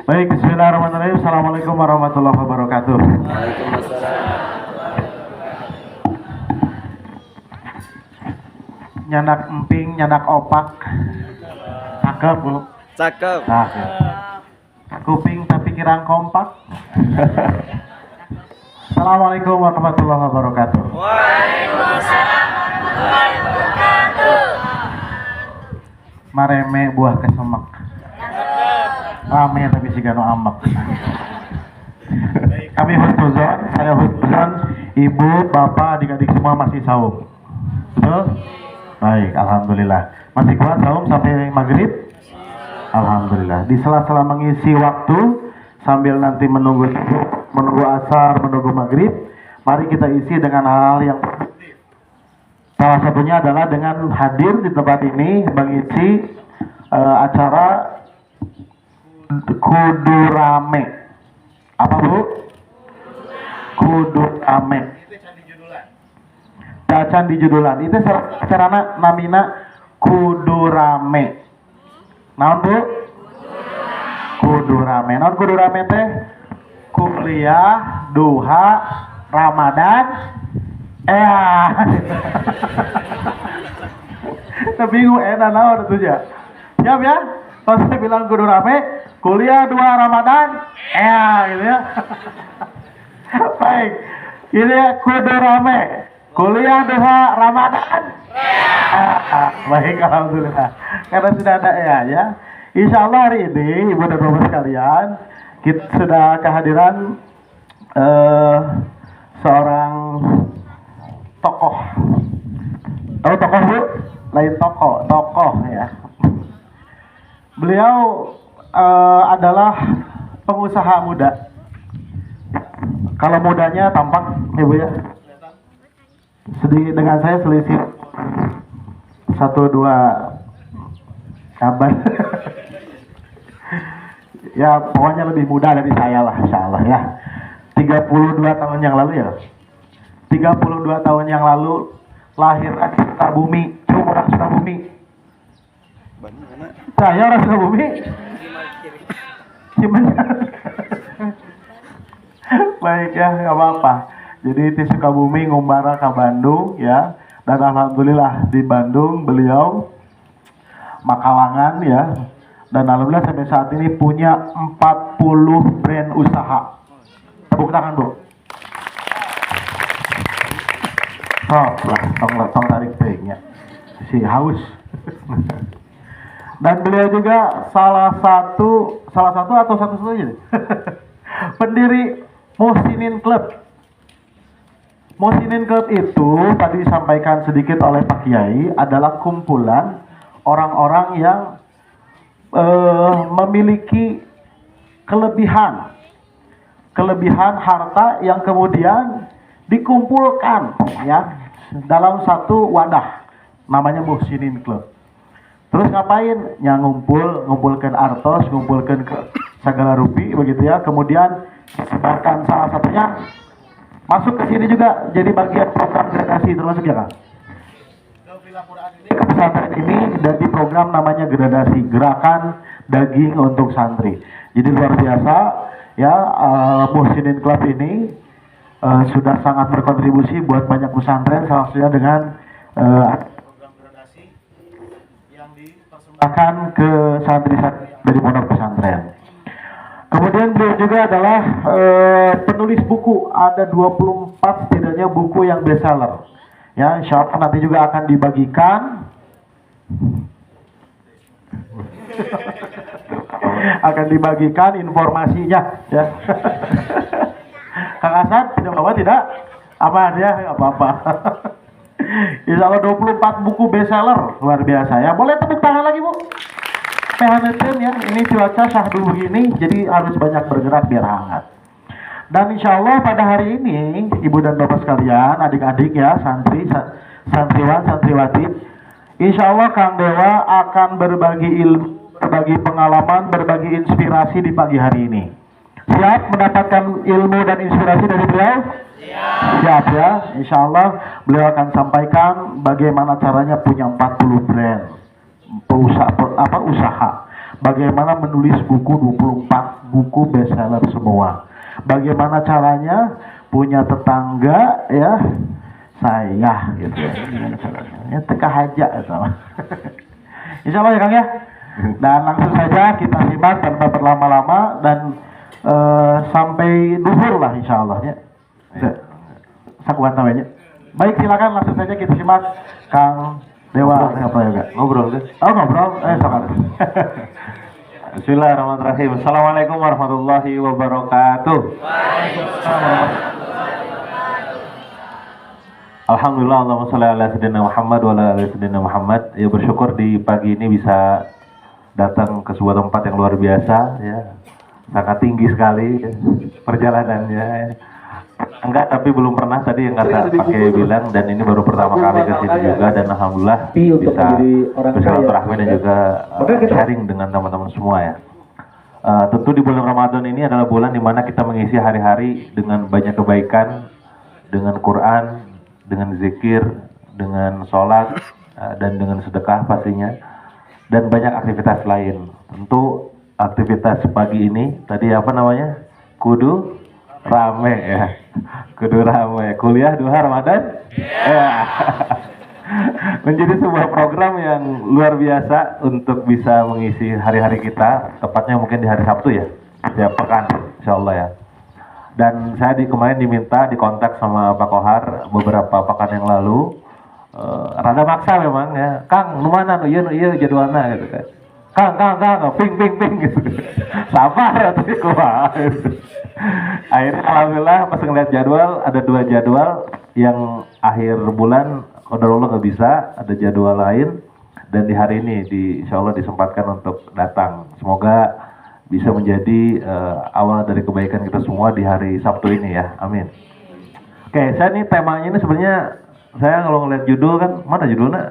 Baik, bismillahirrahmanirrahim. Assalamualaikum warahmatullahi wabarakatuh. Nyanak emping, nyanak opak. Cakep, Bu. Cakep. Nah, ya. Kuping tapi kirang kompak. Assalamualaikum warahmatullahi wabarakatuh. Waalaikumsalam warahmatullahi wabarakatuh. Mareme buah kesemek. Rame tapi si gano amek. Kami husnuzon, saya husnuzon, ibu, bapak, adik-adik semua masih saum. Betul? Baik, alhamdulillah. Masih kuat saum sampai maghrib? Alhamdulillah. Di sela-sela mengisi waktu sambil nanti menunggu asar, menunggu maghrib, mari kita isi dengan hal yang salah satunya adalah dengan hadir di tempat ini mengisi acara kudu rame. Apa, Bu? Kudu rame. Cacan di judulan. Itu sarana namina kudu rame. Naon, Bu? Kudu rame. Naon kudu rame teh? Kuliah, duha, Ramadan. Bingung naon itu ya. Siap ya? Kalau saya bilang kudu rame, kuliah 2 Ramadan, gitu ya. Baik, ini ya kudu rame, kuliah 2 Ramadan. Baik, alhamdulillah. Karena sudah ada ya. Insya Allah hari ini, ibu dan bapak sekalian, kita sudah kehadiran seorang tokoh. Tahu tokoh, Bu? Lain tokoh ya. Beliau adalah pengusaha muda. Kalau mudanya tampak, Ibu ya. Dengan saya selisih 1-2 abad. Ya pokoknya lebih muda dari saya lah, insya Allah ya. 32 tahun yang lalu ya. 32 tahun yang lalu lahir di Sukabumi. Coba orang Sukabumi. Saya orang Sukabumi. Baik ya, nggak apa-apa. Jadi di Sukabumi ngumbara ke Bandung ya. Dan alhamdulillah di Bandung beliau Makalangan ya. Dan alhamdulillah sampai saat ini punya 40 brand usaha. Tepuk tangan, Bu. Tong tarik pengnya. Si haus. Dan beliau juga salah satu atau satu-satunya pendiri Muhsinin Club. Muhsinin Club itu tadi disampaikan sedikit oleh Pak Kiai adalah kumpulan orang-orang yang memiliki kelebihan harta yang kemudian dikumpulkan ya dalam satu wadah namanya Muhsinin Club. Terus ngapain? Ya ngumpulkan artos, ngumpulkan ke segala rupi begitu ya. Kemudian bahkan salah satunya masuk ke sini juga jadi bagian program gradasi termasuk ya, Kang. Ke pesantren ini dan di program namanya gradasi, gerakan daging untuk santri. Jadi luar biasa ya, Muhsinin Club ini sudah sangat berkontribusi buat banyak pesantren, salah satunya dengan program gradasi yang dipersembahkan ke santri-santri dari pondok pesantren. Kemudian beliau juga adalah penulis buku, ada 24 setidaknya buku yang bestseller. Ya, insya Allah nanti juga akan dibagikan. Akan dibagikan informasinya ya. Kang Asad tidak apa-apa, tidak aman ya, nggak apa-apa. Insya Allah 24 buku bestseller, luar biasa ya. Boleh tepuk tangan lagi, Bu. PHNTN ya, ini cuaca syahdu begini, jadi harus banyak bergerak biar hangat. Dan insya Allah pada hari ini, ibu dan bapak sekalian, adik-adik ya, santriwan, santriwati, insya Allah Kang Dewa akan berbagi ilmu, berbagi pengalaman, berbagi inspirasi di pagi hari ini. Siap mendapatkan ilmu dan inspirasi dari beliau? Siap ya, insya Allah beliau akan sampaikan bagaimana caranya punya 40 brand usaha, bagaimana menulis buku 24 buku bestseller semua. Bagaimana caranya? Punya tetangga ya saya gitu ya. Gimana caranya? Ya teka aja sama. Insya Allah ya Kang ya. Dan langsung saja kita simak tanpa berlama-lama dan sampai duhur lah insya Allah ya. Sakuan namanya. Baik, silakan langsung saja kita simak Kang Dewa apa ya Kak? Ngobrol kan? Oh ngobrol, silakan. Bismillahirrahmanirrahim. Assalamualaikum warahmatullahi wabarakatuh. Alhamdulillah, Allahumma sholli ala sayyidina Muhammad wa ala ali sayyidina Muhammad. Ya, bersyukur di pagi ini bisa datang ke sebuah tempat yang luar biasa ya. Sangat tinggi sekali ya, perjalanannya. Enggak, tapi belum pernah tadi yang kata pakai bilang, dan ini baru pertama kali ke sini juga, dan alhamdulillah bisa bersilaturahmi dan juga sharing dengan teman-teman semua ya. Tentu di bulan Ramadan ini adalah bulan dimana kita mengisi hari-hari dengan banyak kebaikan, dengan Quran, dengan zikir, dengan sholat, dan dengan sedekah pastinya, dan banyak aktivitas lain. Tentu aktivitas pagi ini tadi apa namanya? Kudu rame ya, kudu rame. Kuliah duha Ramadan ya. Menjadi sebuah program yang luar biasa untuk bisa mengisi hari-hari kita, tepatnya mungkin di hari Sabtu ya, setiap pekan insya Allah ya. Dan saya kemarin diminta dikontak sama Pak Kohar beberapa pekan yang lalu, rada maksa memang ya, Kang, nu mana nu iya jadwalna gitu kan. Kang, ping gitu. Sabar ya tapi kumaha. Akhirnya alhamdulillah pas ngeliat jadwal, ada 2 jadwal yang akhir bulan qadarullah nggak bisa, ada jadwal lain, dan di hari ini insya Allah disempatkan untuk datang. Semoga bisa menjadi awal dari kebaikan kita semua di hari Sabtu ini ya, amin. Oke, saya nih temanya ini sebenarnya, saya kalau ngeliat judul kan, mana judulnya?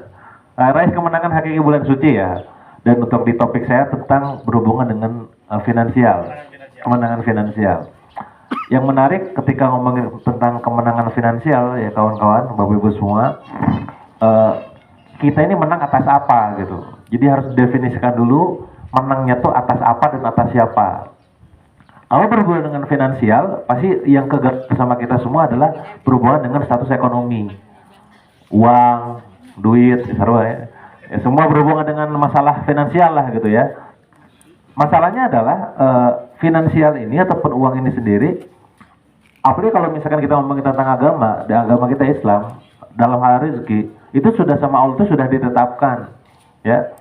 Raih kemenangan hakiki bulan suci ya. Dan untuk di topik saya tentang berhubungan dengan finansial, kemenangan finansial. Yang menarik ketika ngomongin tentang kemenangan finansial ya kawan-kawan, bapak ibu semua, kita ini menang atas apa gitu. Jadi harus definisikan dulu menangnya tuh atas apa dan atas siapa. Kalau berhubungan dengan finansial, pasti yang bersama kita semua adalah berhubungan dengan status ekonomi, uang, duit, ya. Ya, semua berhubungan dengan masalah finansial lah gitu ya. Masalahnya adalah finansial ini ataupun uang ini sendiri, apalagi kalau misalkan kita ngomongin tentang agama, di agama kita Islam, dalam hal rezeki, itu sudah sama Allah itu sudah ditetapkan ya.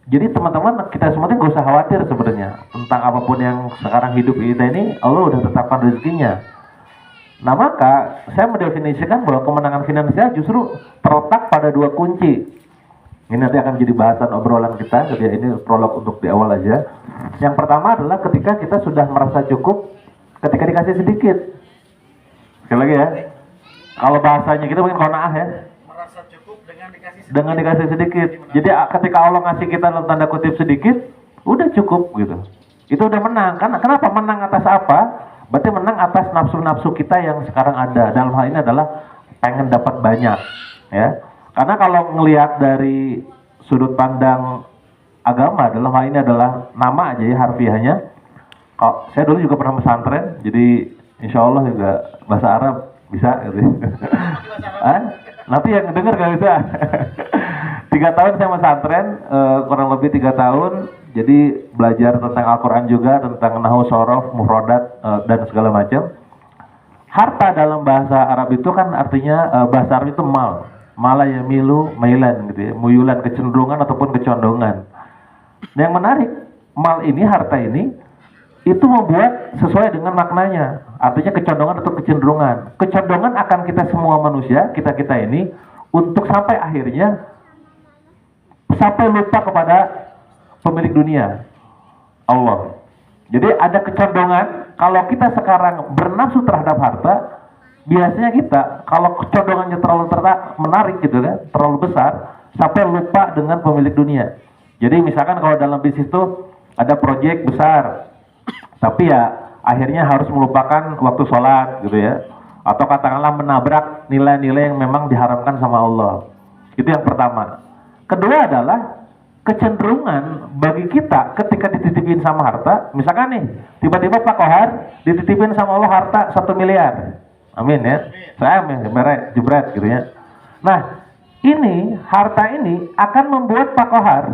Jadi teman-teman, kita semua nggak usah khawatir sebenarnya tentang apapun yang sekarang hidup kita ini, Allah udah tetapkan rezekinya. Nah maka saya mendefinisikan bahwa kemenangan finansial justru terletak pada 2 kunci. Ini nanti akan jadi bahasan obrolan kita, jadi ini prolog untuk di awal aja. Yang pertama adalah ketika kita sudah merasa cukup ketika dikasih sedikit. Sekali lagi ya, kalau bahasanya kita mungkin qanaah ya, merasa cukup dengan dikasih sedikit. Jadi ketika Allah ngasih kita dalam tanda kutip sedikit, udah cukup gitu. Itu udah menang. Kenapa menang atas apa? Berarti menang atas nafsu-nafsu kita yang sekarang ada. Dalam hal ini adalah pengen dapat banyak ya. Karena kalau ngelihat dari sudut pandang agama, dalam hal ini adalah nama aja ya harfiahnya. Kalau saya dulu juga pernah pesantren, jadi insya Allah juga bahasa Arab bisa gitu. Nanti yang denger gak bisa. 3 tahun saya pesantren, kurang lebih 3 tahun. Jadi belajar tentang Al-Quran juga, tentang Nahwu, Shorof, Mufrodat, dan segala macam. Harta dalam bahasa Arab itu kan artinya, bahasa Arab itu mal. Mala ya milu, mailan gitu ya, muyulan, kecenderungan ataupun kecondongan. Nah, yang menarik, mal ini, harta ini, itu membuat sesuai dengan maknanya. Artinya kecondongan atau kecenderungan. Kecondongan akan kita semua manusia, kita ini, untuk sampai akhirnya, sampai lupa kepada pemilik dunia, Allah. Jadi ada kecondongan, kalau kita sekarang bernafsu terhadap harta, biasanya kita kalau kecondongannya terlalu menarik gitu kan, terlalu besar, sampai lupa dengan pemilik dunia. Jadi misalkan kalau dalam bisnis itu ada proyek besar, tapi ya akhirnya harus melupakan waktu sholat gitu ya, atau katakanlah menabrak nilai-nilai yang memang diharamkan sama Allah. Itu yang pertama. Kedua adalah kecenderungan bagi kita ketika dititipin sama harta, misalkan nih, tiba-tiba Pak Kohar dititipin sama Allah harta 1 miliar. Amin ya. Saya amin, jebret gitu ya. Nah, ini harta ini akan membuat Pak Kohar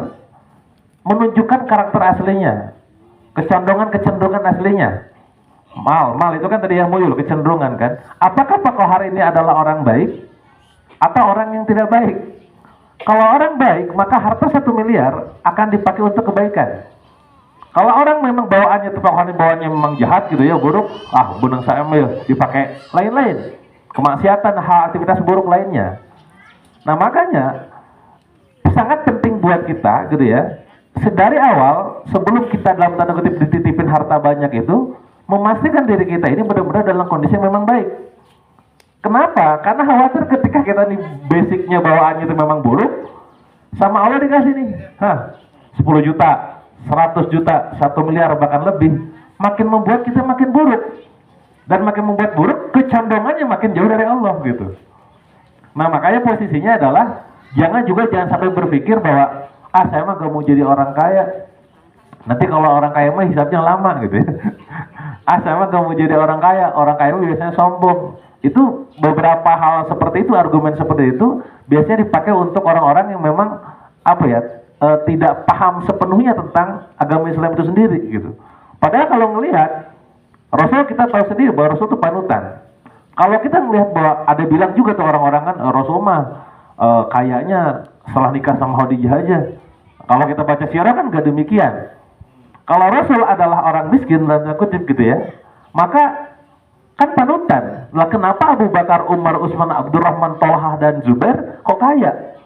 menunjukkan karakter aslinya, kecenderungan aslinya. Mal itu kan tadi yang muyul, kecenderungan kan. Apakah Pak Kohar ini adalah orang baik atau orang yang tidak baik? Kalau orang baik, maka harta 1 miliar akan dipakai untuk kebaikan. Kalau orang memang bawaannya bawaannya memang jahat gitu ya, buruk, benang saya ambil dipakai lain-lain, kemaksiatan, hal aktivitas buruk lainnya. Nah makanya sangat penting buat kita gitu ya, sedari awal sebelum kita dalam tanda kutip dititipin harta banyak itu, memastikan diri kita ini benar-benar dalam kondisi yang memang baik. Kenapa? Karena khawatir ketika kita nih basicnya bawaannya itu memang buruk, sama Allah dikasih nih, 10 juta, 100 juta, 1 miliar bahkan lebih, makin membuat kita makin buruk. Dan makin membuat buruk, kecondongannya makin jauh dari Allah gitu. Nah makanya posisinya adalah, jangan sampai berpikir bahwa, saya mah gak mau jadi orang kaya. Nanti kalau orang kaya mah hisabnya lama gitu ya. Saya mah gak mau jadi orang kaya mah biasanya sombong. Itu beberapa hal seperti itu, argumen seperti itu biasanya dipakai untuk orang-orang yang memang tidak paham sepenuhnya tentang agama Islam itu sendiri gitu. Padahal kalau ngelihat Rasul, kita tahu sendiri bahwa Rasul itu panutan. Kalau kita melihat bahwa ada bilang juga tuh orang-orang kan, Rasul mah kayaknya setelah nikah sama Khadijah aja. Kalau kita baca sirah kan gak demikian. Kalau Rasul adalah orang miskin dan kutip gitu ya, maka kan panutan. Lah kenapa Abu Bakar, Umar, Utsman, Abdurrahman, Tolhah dan Zubair kok kaya?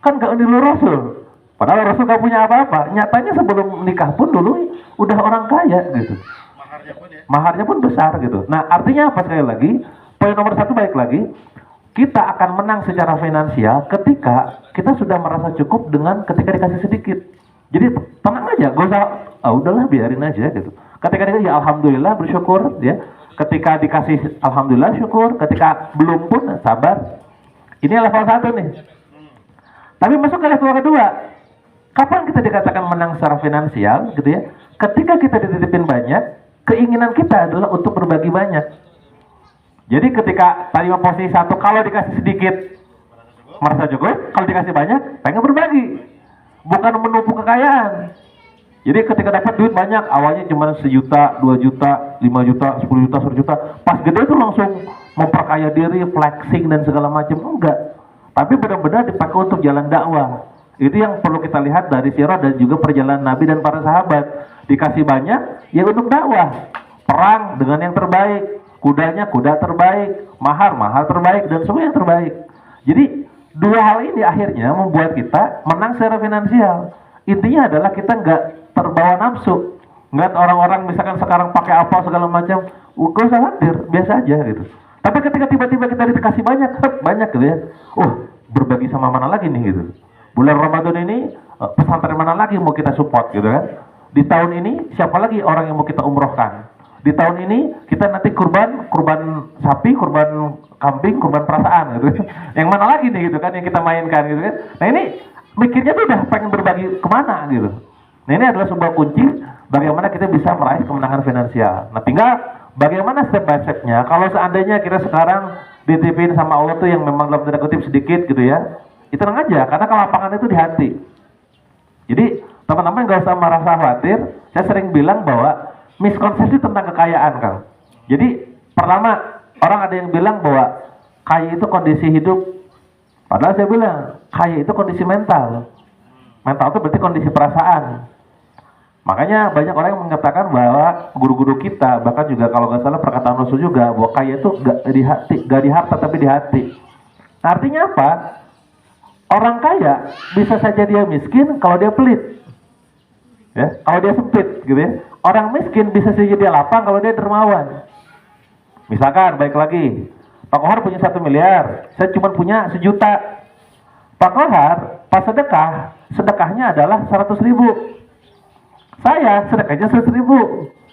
Kan gak niru Rasul. Padahal Rasul gak punya apa-apa. Nyatanya sebelum nikah pun dulu udah orang kaya gitu. Maharnya pun besar gitu. Nah artinya apa, sekali lagi, poin nomor 1 baik lagi, kita akan menang secara finansial ketika kita sudah merasa cukup dengan ketika dikasih sedikit. Jadi tenang aja, gak usah, udahlah biarin aja gitu. Ketika dikasih, ya alhamdulillah, bersyukur ya. Ketika dikasih alhamdulillah syukur, ketika belum pun sabar. Ini level 1 nih. Tapi masuk ke level kedua. Kapan kita dikatakan menang secara finansial gitu ya? Ketika kita dititipin banyak, keinginan kita adalah untuk berbagi banyak. Jadi ketika tadi posisi 1, kalau dikasih sedikit merasa cukup, kalau dikasih banyak pengen berbagi. Bukan menumpuk kekayaan. Jadi ketika dapat duit banyak, awalnya cuma 1 juta, 2 juta, 5 juta, 10 juta, 100 juta. Pas gede itu langsung memperkaya diri, flexing dan segala macam. Enggak. Tapi benar-benar dipakai untuk jalan dakwah. Itu yang perlu kita lihat dari sirah dan juga perjalanan Nabi dan para sahabat. Dikasih banyak, ya untuk dakwah. Perang dengan yang terbaik. Kudanya, kuda terbaik. Mahar terbaik, dan semua yang terbaik. Jadi, 2 hal ini akhirnya membuat kita menang secara finansial. Intinya adalah kita nggak terbawa nafsu. Ngeliat orang-orang misalkan sekarang pakai apa segala macam, gak usah khawatir, biasa aja gitu. Tapi ketika tiba-tiba kita dikasih banyak gitu ya, berbagi sama mana lagi nih gitu. Bulan Ramadan ini pesantren mana lagi mau kita support gitu kan. Di tahun ini siapa lagi orang yang mau kita umrohkan. Di tahun ini kita nanti kurban sapi, kurban kambing, kurban perasaan gitu. Yang mana lagi nih gitu kan yang kita mainkan gitu kan. Nah ini mikirnya tuh udah pengen berbagi kemana gitu. Nah ini adalah sebuah kunci bagaimana kita bisa meraih kemenangan finansial. Nah tinggal bagaimana step by step-nya. Kalau seandainya kita sekarang dititipin sama Allah tuh yang memang dalam tanda kutip sedikit gitu ya, itu tenang aja karena kelapangan itu di hati. Jadi teman-teman gak usah merasa khawatir. Saya sering bilang bahwa miskonsepsi tentang kekayaan Kang. Jadi pertama orang ada yang bilang bahwa kaya itu kondisi hidup. Padahal saya bilang kaya itu kondisi mental. Mental itu berarti kondisi perasaan. Makanya banyak orang yang mengatakan bahwa guru-guru kita, bahkan juga kalau nggak salah perkataan Rasul juga, bahwa kaya itu gak di harta tapi di hati. Nah, artinya apa? Orang kaya bisa saja dia miskin kalau dia pelit, ya, kalau dia sempit, gitu ya. Orang miskin bisa saja dia lapang kalau dia dermawan. Misalkan, baik lagi, Pak Kohar punya 1 miliar, saya cuma punya 1 juta. Pak Kohar pas sedekahnya adalah 100.000. Saya sedekahnya 100.000.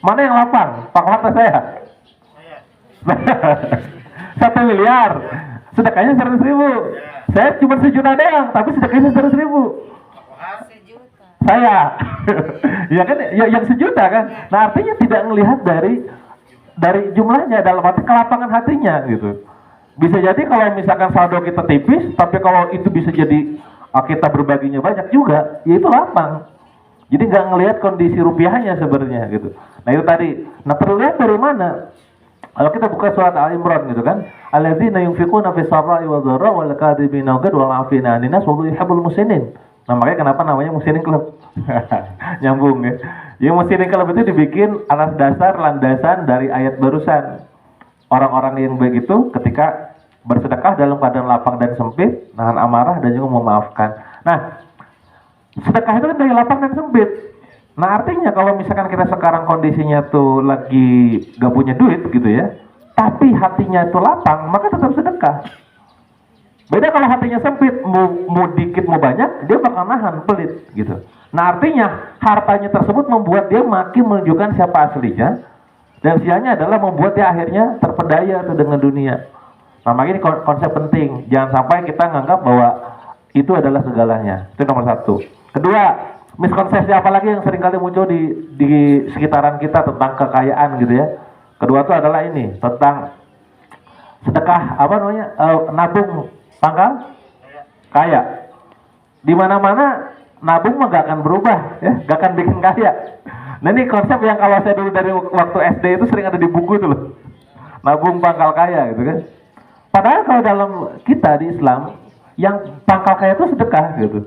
Mana yang lapang? Pak Kohar atau saya? 1 miliar, sedekahnya 100.000. Saya cuma 1 juta doang, tapi sedekahnya 100.000. Saya. Ya kan, ya yang sejuta kan. Nah, artinya tidak melihat dari jumlahnya, dalam arti kelapangan hatinya gitu. Bisa jadi kalau misalkan saldo kita tipis, tapi kalau itu bisa jadi kita berbaginya banyak juga, ya itu lapang. Jadi nggak ngelihat kondisi rupiahnya sebenarnya gitu. Nah itu tadi. Nah terlihat dari mana? Kalau kita buka surat Al Imran gitu kan, alladzina yunfiquna fis sarra'i wad dharra wal kadhibina wal 'afina 'anil nas wallahu yuhibbul muhsinin. Nah makanya kenapa namanya Muhsinin Club? Nyambung ya. Ya Muhsinin Club itu dibikin atas dasar landasan dari ayat barusan. Orang-orang yang begitu ketika bersedekah dalam keadaan lapang dan sempit, nahan amarah dan juga memaafkan. Nah, sedekah itu kan dari lapang dan sempit. Nah artinya kalau misalkan kita sekarang kondisinya tuh lagi gak punya duit gitu ya, tapi hatinya itu lapang, maka tetap sedekah. Beda kalau hatinya sempit, mau dikit mau banyak, dia bakal nahan, pelit gitu. Nah artinya hartanya tersebut membuat dia makin menunjukkan siapa aslinya, dan sianya adalah membuat dia akhirnya terpedaya tuh dengan dunia. Nah makanya ini konsep penting, jangan sampai kita nganggap bahwa itu adalah segalanya. Itu nomor satu. Kedua, miskonsepsi apa lagi yang seringkali muncul di sekitaran kita tentang kekayaan gitu ya. Kedua itu adalah ini, tentang sedekah, apa namanya, nabung pangkal kaya. Di mana-mana nabung mah gak akan berubah ya, gak akan bikin kaya. Nah ini konsep yang kalau saya dulu dari waktu SD itu sering ada di buku itu loh. Nabung pangkal kaya gitu kan. Padahal kalau dalam kita di Islam, yang pangkal kaya itu sedekah gitu.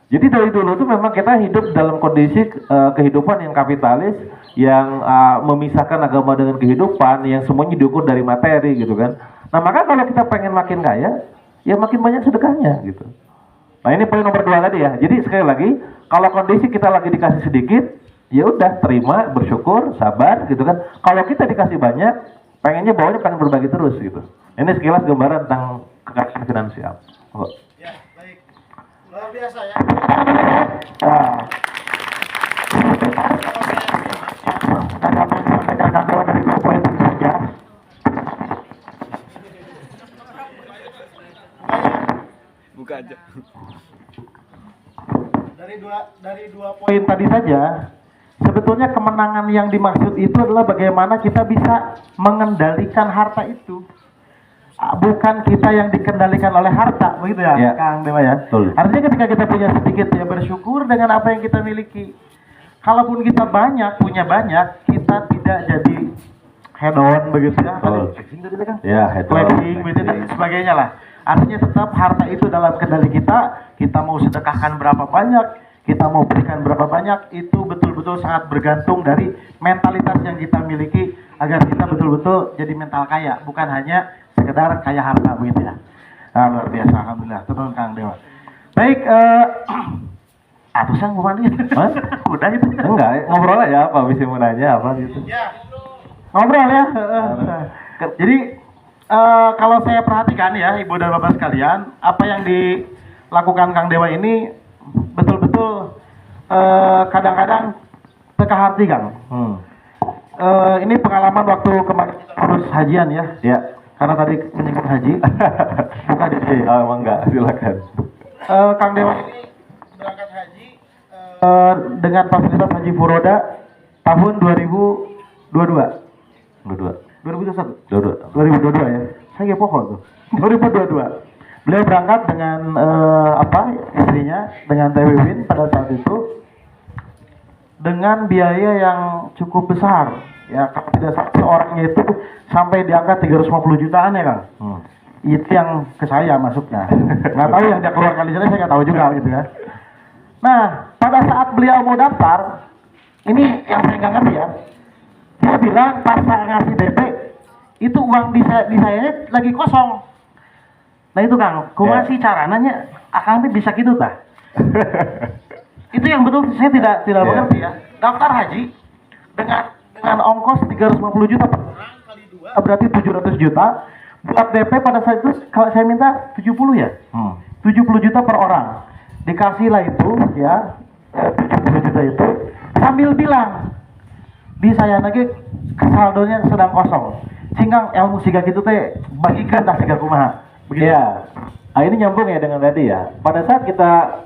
Jadi dari dulu tuh memang kita hidup dalam kondisi kehidupan yang kapitalis, yang memisahkan agama dengan kehidupan, yang semuanya diukur dari materi gitu kan. Nah maka kalau kita pengen makin kaya, ya makin banyak sedekahnya gitu. Nah ini poin nomor 2 tadi ya. Jadi sekali lagi, kalau kondisi kita lagi dikasih sedikit, ya udah terima, bersyukur, sabar gitu kan. Kalau kita dikasih banyak, pengennya bawahnya pengen berbagi terus gitu. Ini sekilas gambaran tentang kekayaan finansial. Oh. Ya, baik. Luar biasa ya. Dari 2 poin saja. Buka aja. Dari dua poin tadi saja, sebetulnya kemenangan yang dimaksud itu adalah bagaimana kita bisa mengendalikan harta itu. Bukan kita yang dikendalikan oleh harta, begitu ya, Kang Dewa ya. Betul. Artinya ketika kita punya sedikit ya bersyukur dengan apa yang kita miliki. Kalaupun kita punya banyak, kita tidak jadi hedon begitu ya. Flexing tadi kan? Ya, hedon. Flexing begitu dan sebagainya lah. Artinya tetap harta itu dalam kendali kita mau sedekahkan berapa banyak, kita mau berikan berapa banyak, itu betul-betul sangat bergantung dari mentalitas yang kita miliki agar kita betul-betul jadi mental kaya, bukan hanya sekedar kaya harta begitu ya. Nah, luar biasa, alhamdulillah. Turun Kang Dewa. Baik, atusan mau mandi? Udah itu. Enggak, ngobrol aja apa, bisa mau nanya apa gitu. Ya. Ngobrol ya. Jadi kalau saya perhatikan ya, Ibu dan Bapak sekalian, apa yang dilakukan Kang Dewa ini betul-betul kadang-kadang teka hati Kang. Ini pengalaman waktu kemarin urus hajian ya. Ya. Karena tadi menyinggung haji. Bukan di sini. Oh, emang enggak, silakan. Kang Dewa ini berangkat haji dengan fasilitas haji Furoda tahun 2022. 2022 ya. Saya pokok tuh. 2022. Beliau berangkat dengan istrinya, dengan Teh Wiwin pada saat itu dengan biaya yang cukup besar. Ya, kalau tidak salah seorangnya itu sampai di angka 350 jutaan ya Kang. Itu yang ke saya masuknya. Nggak tahu yang dia keluarkan di sana, saya nggak tahu juga gitu ya. Nah, pada saat beliau mau daftar, ini yang saya nggak ngerti ya. Dia bilang pas saya ngasih DP, itu uang di saya lagi kosong. Nah itu Kang, kumaha sih carananya akan bisa gitu tah? Itu yang betul saya tidak mengerti ya. Daftar haji dengan ongkos 350 juta per orang kali 2 berarti 700 juta. Buat DP pada saat itu kalau saya minta 70 ya. 70 juta per orang. Dikasih lah itu ya 70 juta itu sambil bilang di saya lagi saldonya sedang kosong. Sehingga ilmu siga gitu teh bagikan tah siga kumaha. Iya. Nah, ini nyambung ya dengan tadi ya. Pada saat kita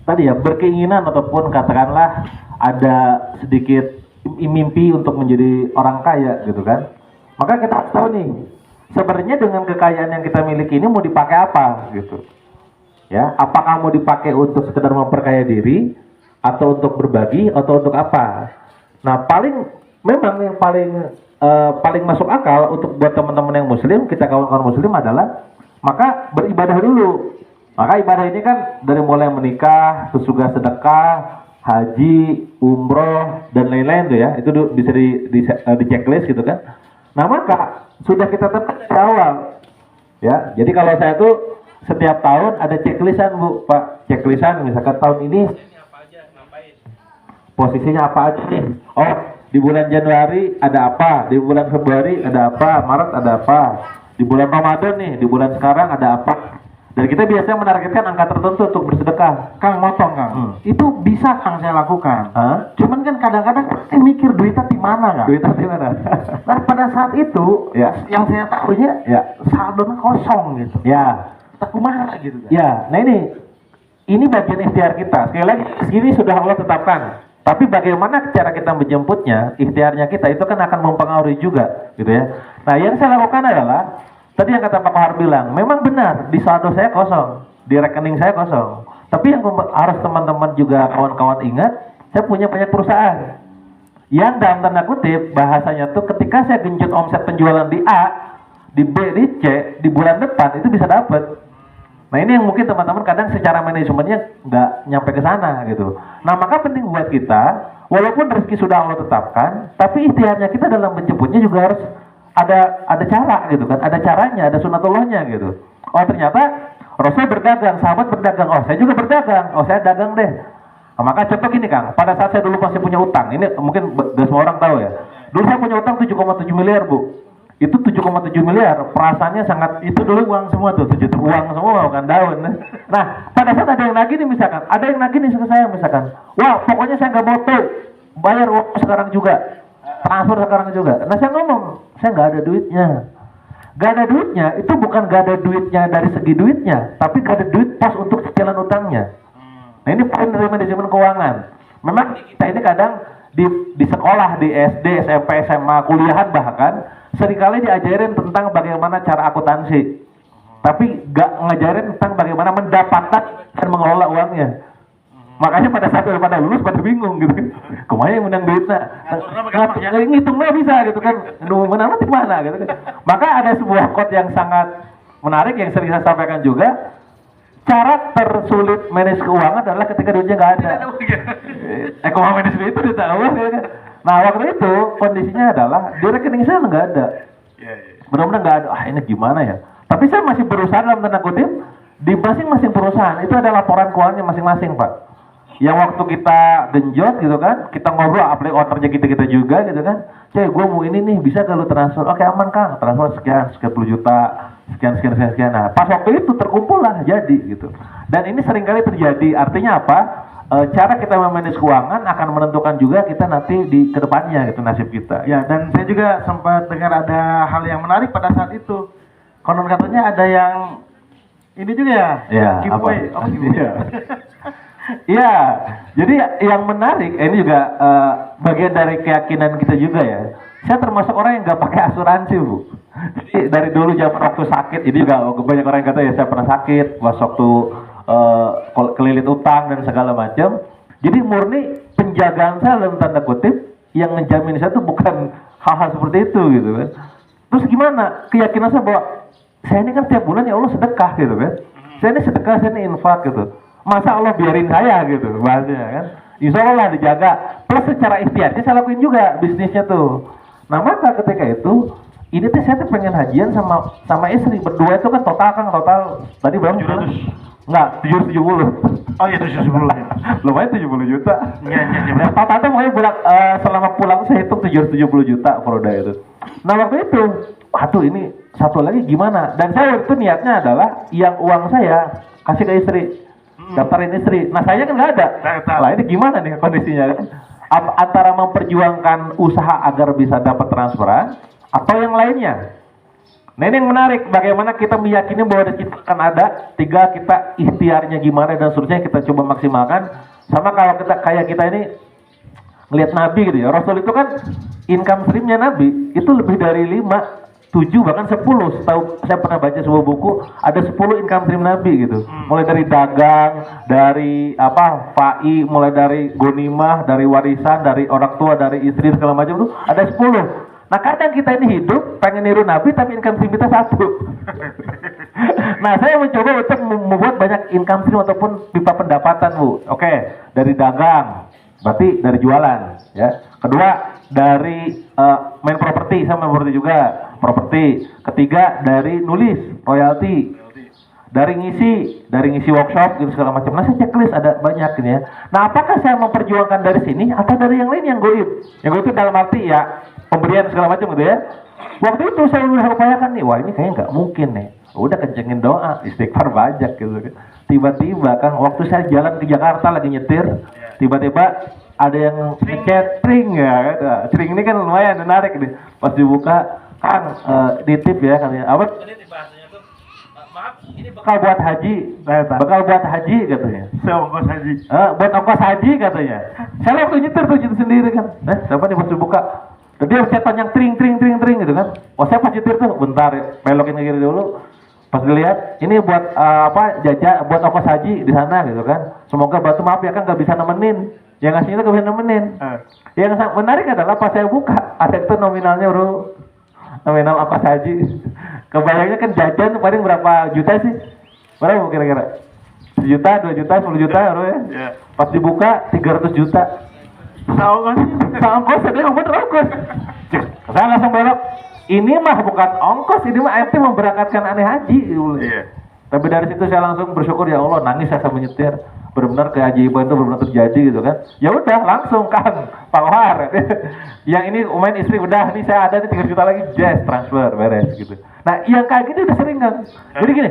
tadi ya berkeinginan ataupun katakanlah ada sedikit mimpi untuk menjadi orang kaya gitu kan. Maka kita harus tahu nih, sebenarnya dengan kekayaan yang kita miliki ini mau dipakai apa gitu. Ya, apakah mau dipakai untuk sekedar memperkaya diri atau untuk berbagi atau untuk apa? Nah, memang yang paling masuk akal untuk buat teman-teman yang muslim, kita kawan-kawan muslim adalah maka beribadah dulu. Maka ibadah ini kan dari mulai menikah, sesudah sedekah, haji, umroh dan lain-lain tuh ya. Itu bisa di checklist gitu kan. Nah, maka sudah kita tetapkan dari awal. Ya, jadi kalau saya tuh setiap tahun ada checklistan Bu, Pak. Checklistan misalkan tahun ini posisinya apa aja nih? Oh, di bulan Januari ada apa? Di bulan Februari ada apa? Maret ada apa? Di bulan Ramadan nih, di bulan sekarang ada apa? Dan kita biasanya menargetkan angka tertentu untuk bersedekah. Kang motong Kang. Itu bisa Kang saya lakukan. Cuman kan kadang-kadang saya mikir duitnya di mana Kang? Duitnya di mana? Nah pada saat itu ya, yang saya tahunya ya saldonya kosong gitu. Ya. Tak kumaha gitu kan. Ya, nah ini bagian ikhtiar kita. Sekali lagi segini sudah Allah tetapkan. Tapi bagaimana cara kita menjemputnya, ikhtiarnya kita itu kan akan mempengaruhi juga, gitu ya. Nah, yang saya lakukan adalah tadi yang kata Pak Kohar bilang, memang benar di saldo saya kosong, di rekening saya kosong. Tapi yang harus teman-teman juga kawan-kawan ingat, saya punya banyak perusahaan. Yang dalam tanda kutip bahasanya tuh ketika saya genjot omset penjualan di A, di B, di C, di bulan depan itu bisa dapat. Nah ini yang mungkin teman-teman kadang secara manajemennya nggak nyampe ke sana gitu. Nah maka penting buat kita, walaupun rezeki sudah Allah tetapkan, tapi ikhtiarnya kita dalam menjemputnya juga harus ada cara gitu kan, ada caranya, ada sunatullahnya gitu. Oh ternyata Rasul berdagang, sahabat berdagang, oh saya juga berdagang, oh saya dagang deh. Nah, maka contoh gini Kang, pada saat saya dulu masih punya utang, ini mungkin gak semua orang tahu ya. Dulu saya punya utang 7,7 miliar Bu. Itu 7,7 miliar, perasaannya sangat, itu dulu uang semua tuh, uang semua bukan daun. Nah, pada saat ada yang nagih nih misalkan, ada yang nagih nih ke saya misalkan, wah pokoknya saya nggak mau tuh, bayar uang sekarang juga, transfer sekarang juga. Nah saya ngomong, saya nggak ada duitnya. Gak ada duitnya, itu bukan gak ada duitnya dari segi duitnya, tapi gak ada duit pas untuk cicilan utangnya. Nah ini poin dari manajemen keuangan. Memang kita ini kadang di sekolah, di SD, SMP, SMA, kuliahan bahkan, seringkali diajarin tentang bagaimana cara akuntansi, tapi gak ngajarin tentang bagaimana mendapatkan dan mengelola uangnya. Makanya pada saat pada lulus pada bingung gitu kan, kemana yang menang duitnya, ngitungnya bisa gitu kan, menang nanti mana gitu kan. Maka ada sebuah quote yang sangat menarik yang sering saya sampaikan juga, cara tersulit manage keuangan adalah ketika duitnya nggak ada. Ekonomi management itu ditahu gitu kan. Nah waktu itu kondisinya adalah di rekening saya nggak ada, benar-benar nggak ada. Ah ini gimana ya? Tapi saya masih berusaha dalam tanda kutip di masing-masing perusahaan itu ada laporan keuangannya masing-masing Pak. Yang waktu kita genjot gitu kan, kita ngobrol apalagi ordernya kita juga gitu kan. Cek gue mau ini nih, bisa kalau transfer? Oke aman Kang, transfer sekian puluh juta, sekian. Nah pas waktu itu terkumpul lah jadi gitu. Dan ini seringkali terjadi. Artinya apa? Cara kita memanage keuangan akan menentukan juga kita nanti di kedepannya gitu nasib kita. Ya dan saya juga sempat dengar ada hal yang menarik pada saat itu. Konon katanya ada yang ini juga ya? Ya. Giveaway. Apa? Iya, jadi yang menarik ini juga bagian dari keyakinan kita juga ya. Saya termasuk orang yang nggak pakai asuransi Bu. Jadi dari dulu zaman waktu sakit, ini juga banyak orang yang kata ya saya pernah sakit, pas waktu kelilit utang dan segala macam. Jadi murni penjagaan saya dalam tanda kutip yang ngejamin saya tuh bukan hal-hal seperti itu gitu kan. Terus gimana? Keyakinan saya bahwa saya ini kan tiap bulan ya Allah sedekah gitu kan. Saya ini sedekah, saya ini infak gitu. Masa Allah biarin saya gitu bahasanya kan. Insya Allah dijaga. Plus secara ikhtiarnya saya lakuin juga bisnisnya tuh. Nah maka ketika itu ini tuh saya tuh pengen hajian sama istri berdua itu kan total tadi berapa? 700. Enggak, 770. Oh iya 770 ya. Lumayan 70 juta. Iya. Nah, total tuh makanya selama pulang saya hitung 770 juta Froda itu. Nah waktu itu, waduh ini satu lagi gimana? Dan saya waktu itu niatnya adalah yang uang saya kasih ke istri. Daftarin istri. Nah saya kan nggak ada. Lah ini gimana nih kondisinya? Antara memperjuangkan usaha agar bisa dapat transferan atau yang lainnya. Nah ini yang menarik, bagaimana kita meyakini bahwa kita akan ada, tiga kita ikhtiarnya gimana dan seterusnya kita coba maksimalkan. Sama kalau kita kayak kita ini ngelihat Nabi gitu ya, Rasul itu kan income streamnya Nabi itu lebih dari 5, 7 bahkan 10. Setahu saya pernah baca sebuah buku ada 10 income stream Nabi gitu. Mulai dari dagang, dari fai, mulai dari gonimah, dari warisan, dari orang tua, dari istri segala macam itu ada 10. Nah kadang kita ini hidup pengen niru Nabi tapi income stream kita 1. Nah saya mencoba untuk membuat banyak income stream ataupun pipa pendapatan Bu. Oke, dari dagang, berarti dari jualan ya. Kedua dari main properti, sama main properti juga, properti. Ketiga dari nulis, royalti. Dari ngisi workshop gitu segala macam. Nah saya checklist ada banyak ini ya. Nah apakah saya memperjuangkan dari sini atau dari yang lain yang goib? Yang goib itu dalam arti ya pemberian segala macam gitu ya. Waktu itu saya udah upayakan nih, wah ini kayaknya nggak mungkin nih. Udah kencengin doa, istighfar banyak gitu kan. Tiba-tiba kan waktu saya jalan ke Jakarta lagi nyetir, tiba-tiba ada yang ngechat ring ya, ring ini kan lumayan menarik nih. Pas dibuka, Kang nitip ya katanya. Apa? Ini bekal buat haji, katanya. Ongkos haji. Buat ongkos haji katanya. Saya waktu nyetir tuh gitu sendiri kan. Siapa nih pas dibuka? Dan dia cetan yang tring gitu kan. Oh saya pas nyetir tuh, bentar belokin ke kiri dulu. Pas dilihat, ini buat buat ongkos haji di sana gitu kan. Semoga batu maaf ya kan nggak bisa nemenin. Yang ngasih itu gak bisa nemenin. Yang menarik adalah pas saya buka, ada itu nominalnya bro. Nominal ongkos haji. Kebayangnya kan jajan paling berapa juta sih? Berapa kira-kira? 1 juta, 2 juta, 10 juta bro ya? Yeah. Pas dibuka 300 juta. Ongkos, dia ngomong ongkos. Saya langsung belok. Ini mah bukan ongkos, ini mah ente memberangkatkan aneh haji. Yeah. Tapi dari situ saya langsung bersyukur, ya Allah, nangis saya sambil nyetir. Benar-benar keajaiban itu benar-benar terjadi gitu kan. Ya udah langsung Kang Pak Kohar. Yang ini main istri udah nih saya ada nih 3 juta lagi, just transfer beres gitu. Nah yang kayak gitu udah sering kan. Jadi gini,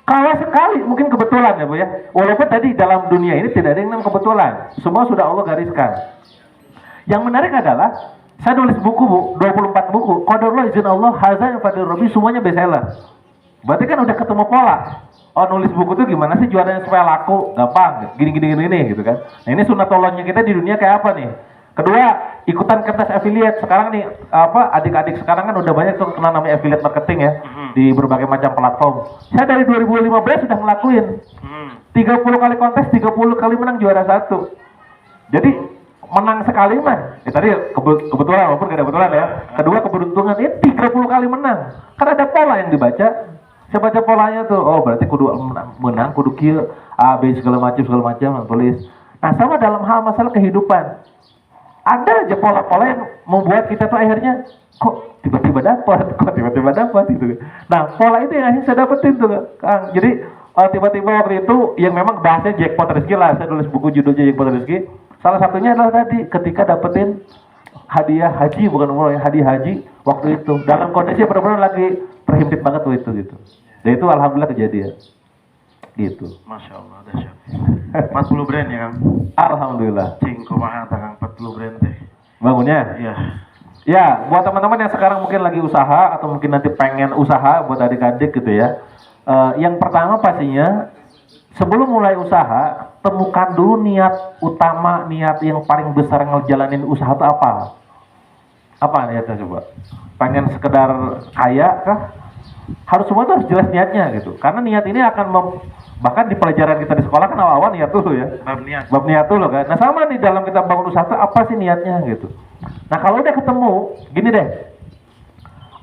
kalau sekali mungkin kebetulan ya Bu ya. Walaupun tadi dalam dunia ini tidak ada yang namanya kebetulan. Semua sudah Allah gariskan. Yang menarik adalah saya nulis buku Bu, 24 buku. Qadarullah izin Allah, hazan fadil Rabbi, semuanya bestseller. Berarti kan udah ketemu pola. Oh nulis buku tuh gimana sih juaranya supaya laku, gampang, gini gitu kan. Nah ini sunatullahnya kita di dunia kayak apa nih? Kedua, ikutan kertas affiliate. Sekarang nih adik-adik sekarang kan udah banyak tuh kenal namanya affiliate marketing ya di berbagai macam platform. Saya dari 2015 sudah ngelakuin 30 kali kontes, 30 kali menang juara 1. Jadi menang sekali mah. Tadi kebetulan walaupun gak ada kebetulan ya. Kedua keberuntungan ini 30 kali menang. Karena ada pola yang dibaca. Saya baca polanya tuh, oh berarti kudu menang, kudu kill, A, B segala macam tulis. Nah sama dalam hal masalah kehidupan, ada aja pola-pola yang membuat kita tuh akhirnya kok tiba-tiba dapat gitu. Nah pola itu yang akhirnya saya dapetin tuh Kang. Jadi tiba-tiba waktu itu yang memang bahasnya jackpot rezeki lah, saya tulis buku judulnya jackpot rezeki. Salah satunya adalah tadi ketika dapetin hadiah haji, bukan umroh ya, hadiah haji waktu itu dalam kondisi benar-benar lagi terhimpit banget tuh itu gitu. Dan itu alhamdulillah kejadian. Gitu. Masya Allah, dahsyat. 40 brand ya Kang? Alhamdulillah. Cing kumaha Kang 40 brand teh. Bangunnya? Iya. Ya, buat teman-teman yang sekarang mungkin lagi usaha atau mungkin nanti pengen usaha buat adik-adik gitu ya. Yang pertama pastinya sebelum mulai usaha, temukan dulu niat utama, niat yang paling besar ngejalanin usaha itu apa? Apa niatnya coba? Pengen sekedar kaya kah? Harus semua itu harus jelas niatnya gitu. Karena niat ini akan bahkan di pelajaran kita di sekolah kan awal-awal niat dulu ya. Bab niat dulu kan. Nah sama nih dalam kita bangun usaha itu apa sih niatnya gitu. Nah kalau udah ketemu, gini deh.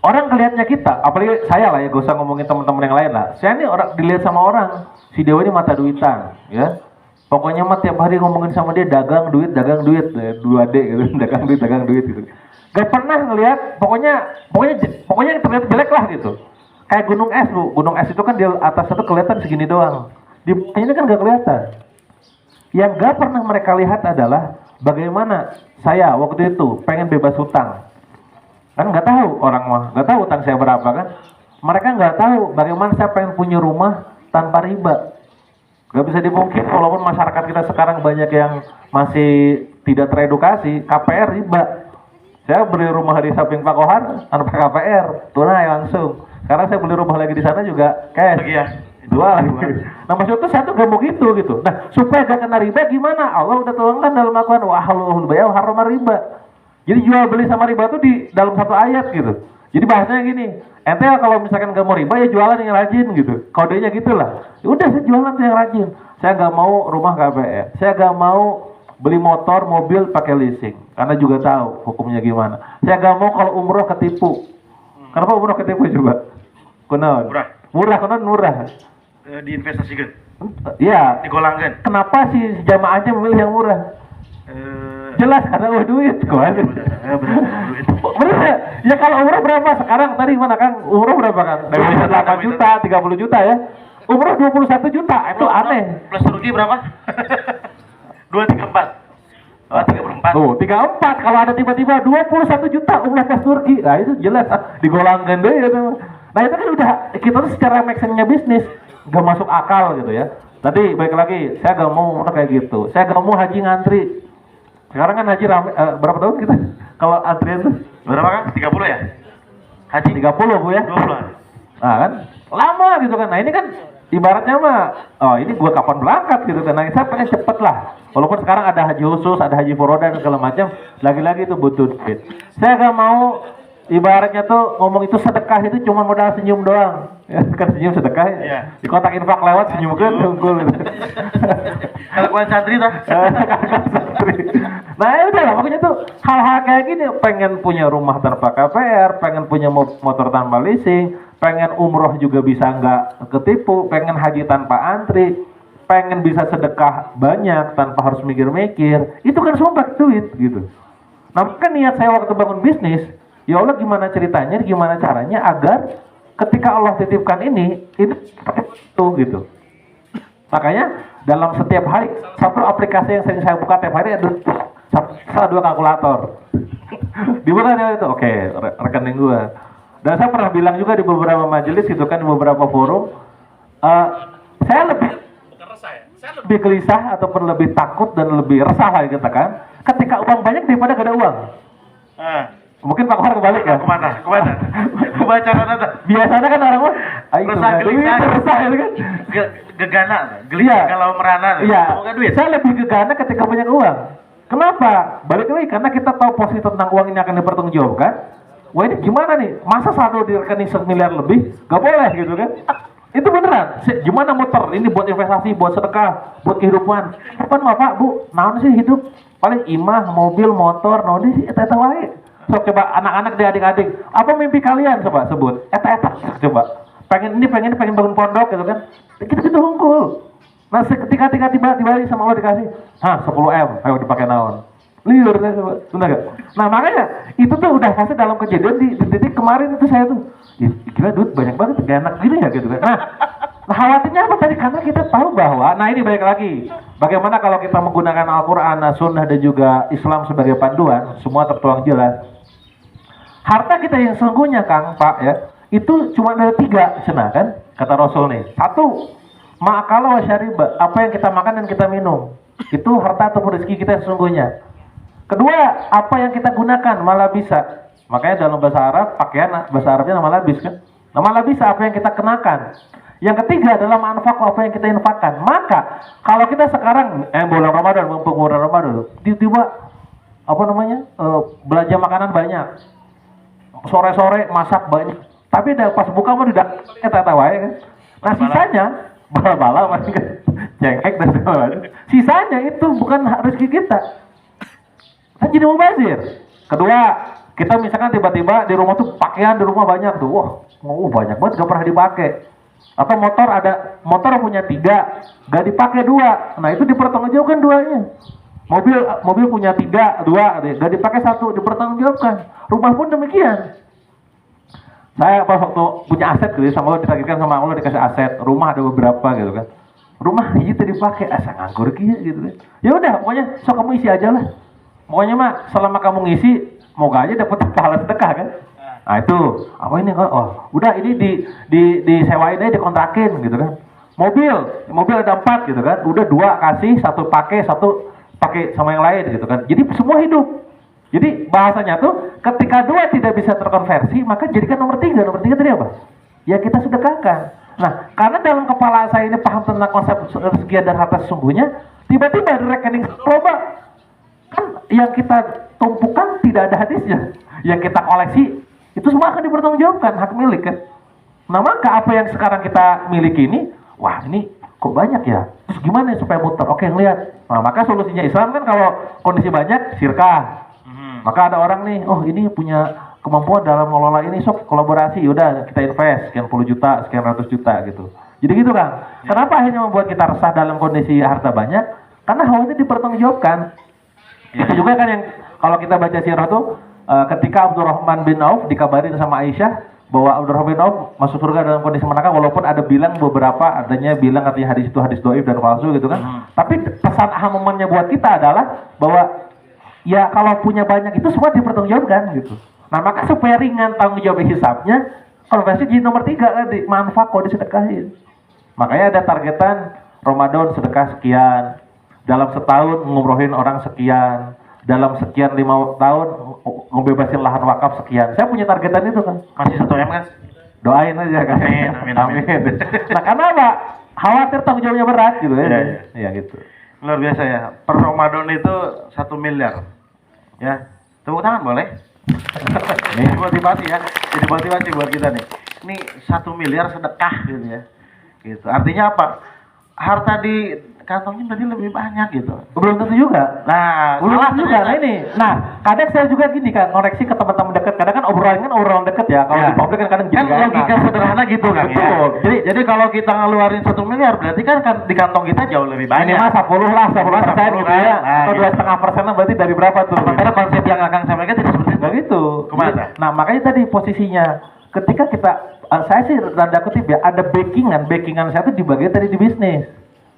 Orang kelihatnya kita, apalagi saya lah ya, gak usah ngomongin teman-teman yang lain lah. Saya ini orang dilihat sama orang, si Dewa ini mata duitan, ya. Pokoknya mah tiap hari ngomongin sama dia dagang duit, 2D gitu, dagang duit gitu. Gak pernah ngelihat, pokoknya yang terlihat jelek lah gitu. Kayak gunung es Bu, gunung es itu kan di atas itu kelihatan segini doang. Di ini kan gak kelihatan. Yang gak pernah mereka lihat adalah bagaimana saya waktu itu pengen bebas hutang. Kan nggak tahu orang mah, nggak tahu utang saya berapa kan. Mereka nggak tahu bagaimana saya pengen punya rumah tanpa riba. Nggak bisa dipungkiri walaupun masyarakat kita sekarang banyak yang masih tidak teredukasi, KPR riba. Saya beli rumah di samping Pak Kohar tanpa KPR, tunai langsung. Sekarang saya beli rumah lagi di sana juga cash. Lagi ya. Jual lagi. Nah maksud tuh saya tuh gak mau gitu. Nah supaya gak kena riba gimana? Allah udah tuangkan dalam Al-Quran wa halalul bay'a wa harrama riba. Jadi jual beli sama riba tuh di dalam satu ayat gitu. Jadi bahasanya gini, ente kalau misalkan gak mau riba ya jualan yang rajin gitu. Kodenya gitulah. Ya udah saya jualan yang rajin. Saya gak mau rumah KPR. Saya gak mau beli motor, mobil pakai leasing. Karena juga tahu hukumnya gimana. Saya gak mau kalau umroh ketipu. Kenapa umroh ketipu juga? Kunaon? Murah. Kunaon murah. Diinvestasikan. Iya. Digolangkan. Kenapa sih jamaahnya memilih yang murah? Jelas karena duit kok. Bener ya? Ya kalau umroh berapa sekarang tadi mana Kang? Umroh berapa kan? 8 juta, 30 juta ya. Umroh 21 juta, itu aneh. Plus rugi berapa? 234. Oh, 34. Tuh, 34 kalau ada tiba-tiba 21 juta umroh plus Turki. Nah, itu jelas digolangkan deh ya. Nah, itu kan udah kita tuh secara make sense-nya bisnis gak masuk akal gitu ya. Tadi baik lagi, saya gak mau kayak gitu. Saya gak mau haji ngantri. Sekarang kan haji rame, berapa tahun kita? Kalau antrian tuh Berapa kan? 30 ya? Haji 30 Bu ya? 20-an. Nah kan lama gitu kan. Nah ini kan ibaratnya mah, oh ini gua kapan berangkat gitu kan. Nah saya pengen cepet lah. Walaupun sekarang ada haji khusus, ada haji furoda dan segala macam, lagi-lagi itu butuh duit. Saya gak mau ibaratnya tuh ngomong itu sedekah itu cuma modal senyum doang. Ya, kan senyum sedekah ya. Iya. Di kotak infak lewat senyum kan unggul gitu. Kalau kalian santri tuh. Nah ya udah lah, pokoknya tuh hal-hal kayak gini, pengen punya rumah tanpa KPR, pengen punya motor tanpa leasing, pengen umroh juga bisa nggak ketipu, pengen haji tanpa antri, pengen bisa sedekah banyak tanpa harus mikir-mikir, itu kan semua duit gitu. Nah kan niat saya waktu bangun bisnis, ya Allah gimana ceritanya, gimana caranya agar ketika Allah titipkan ini itu gitu. Makanya dalam setiap hari satu aplikasi yang sering saya buka tiap hari ada dua kalkulator. Dibuka dia itu, oke, rekening gua. Dan saya pernah bilang juga di beberapa majelis gitu kan, di beberapa forum, saya lebih gelisah ataupun lebih takut dan lebih resah lah katakan ketika uang banyak daripada gak ada uang. Mungkin Pak Kohar kebalik ya? Kemana? Kebaca kata. Biasanya kan orang mah Resah, gelisah. resah itu kan. Gegana, gelisah Iya. kalau merana. Iya. Bukan duit. Saya lebih gegana ketika banyak uang. Kenapa? Balik lagi karena kita tahu posisi tentang uang ini akan dipertanggungjawabkan. Wah ini gimana nih? Masa saldo di rekening 1 miliar lebih? Gak boleh gitu kan? Itu beneran. Gimana muter? Ini buat investasi, buat sedekah, buat kehidupan. Kapan Pak, Bu? Naon sih hidup? Paling imah, mobil, motor, naon sih? Eta wae. So, coba anak-anak dan adik-adik, apa mimpi kalian coba sebut? Eta coba. Pengen bangun pondok gitu kan? Kita unggul. Nah, ketika tiba-tiba sama Allah dikasih, 10M, ayo dipakai naon. Liur saya coba. Benar gak? Nah, makanya itu tuh udah pasti dalam kejadian di titik kemarin itu saya tuh, gila duit banyak banget, gak enak gini ya gitu kan. Nah, khawatirnya apa tadi? Karena kita tahu bahwa, nah ini balik lagi, bagaimana kalau kita menggunakan Al-Quran, Sunnah dan juga Islam sebagai panduan, semua tertuang jelas. Harta kita yang sesungguhnya Kang, Pak ya, itu cuma ada 3 cenah kan, kata Rasul nih. 1, ma'akala wa syariba, apa yang kita makan dan kita minum. Itu harta atau rezeki kita sesungguhnya. Kedua, apa yang kita gunakan, malabisa. Makanya dalam bahasa Arab, pakaian bahasa Arabnya malabis kan. Nah, malabisa apa yang kita kenakan. Yang ketiga adalah manfaat apa yang kita infakkan. Maka kalau kita sekarang bulan Ramadan, mumpung bulan Ramadan, tiba-tiba belanja makanan banyak. Sore-sore masak banyak. Tapi pas buka mau tidak tawa ya kan. Nah, sisanya bala-bala masih kan. Cengkek dan segala macam. Sisanya itu bukan rezeki kita. Kan jadi mubazir. Kedua, kita misalkan tiba-tiba di rumah tuh pakaian di rumah banyak tuh. Wah, banyak banget gak pernah dipakai. Atau motor punya 3, gak dipakai 2. Nah, itu dipertanggungjawabkan 2-nya. Mobil punya 3, 2, gak dipakai 1, dipertanggungjawabkan. Rumah pun demikian. Saya pas waktu punya aset gitu, sama Allah ditakdirkan sama Allah dikasih aset, rumah ada beberapa gitu kan. Rumah itu dipakai, asa nganggur gitu kan. Ya udah, pokoknya sok kamu isi aja lah. Pokoknya mah selama kamu ngisi, moga aja dapat pahala sedekah kan. Nah itu, apa ini kan? Oh, udah ini disewain aja, dikontrakin gitu kan. Mobil ada 4 gitu kan. Udah 2 kasih, 1 pakai sama yang lain gitu kan. Jadi semua hidup. Jadi bahasanya tuh ketika 2 tidak bisa terkonversi, maka jadikan nomor 3. Nomor 3 tadi apa? ya kita sedekahkan. Nah, karena dalam kepala saya ini paham tentang konsep rezeki dan harta sesungguhnya, tiba-tiba di rekening loba kan yang kita tumpukan tidak ada hadisnya, yang kita koleksi itu semua akan dipertanggungjawabkan hak milik kan. Nah maka apa yang sekarang kita miliki ini, wah ini kok banyak ya, terus gimana ya supaya muter? Oke lihat, nah maka solusinya Islam kan kalau kondisi banyak sirkah, maka ada orang nih, oh ini punya kemampuan dalam mengelola ini, sok kolaborasi, yaudah kita invest sekian puluh juta, sekian ratus juta gitu. Jadi gitu kan, kenapa akhirnya membuat kita resah dalam kondisi harta banyak? Karena hal itu dipertanggungjawabkan. Itu juga kan yang kalau kita baca sirah tuh ketika Abdurrahman bin Auf dikabarin sama Aisyah bahwa Abdurrahman bin Auf masuk surga dalam kondisi menangkap, walaupun ada bilang beberapa adanya bilang katanya hadis itu hadis doif dan palsu gitu kan. Tapi pesan ahamumannya buat kita adalah bahwa ya kalau punya banyak itu semua dipertanggungjawabkan gitu. Nah maka supaya ringan tanggung jawab hisabnya, konversi di nomor 3 tadi manfaat kok disedekahin. Makanya ada targetan Ramadan sedekah sekian, dalam setahun ngumrohin orang sekian, dalam sekian 5 tahun ngebebasin lahan wakaf sekian. Saya punya targetan itu kan. Masih 1 M kan? Doain aja kan. Amin. Nah karena apa? Khawatir tanggung jawabnya berat gitu ya. Iya gitu. Luar biasa ya. Per Ramadan itu 1 miliar. Ya. Tepuk tangan boleh? Ini motivasi ya. Jadi motivasi buat kita nih. Ini 1 miliar sedekah gitu ya. Gitu. Artinya apa? Harta di kantongnya tadi lebih banyak gitu. Belum tentu juga. Nah, Belum salah tentu juga. ternyata. Nah ini. Nah, kadang saya juga gini kan, ngoreksi ke teman-teman dekat. Kadang kan obrolan dekat ya. Kalau Ya. di publik kan kadang Kan gini logika sederhana gitu kan. Betul. Ya. Jadi kalau kita ngeluarin 1 miliar berarti kan di kantong kita jauh lebih banyak. minimal 10 lah, 10% gitu ya. Nah, Atau gitu. 2,5% berarti dari berapa tuh? Sementara konsep yang akan sampaikan tidak seperti itu. Nggak gitu. Kemana? Nah makanya tadi posisinya ketika kita saya sih tanda kutip ya ada backingan saya tuh dibagi tadi di bisnis.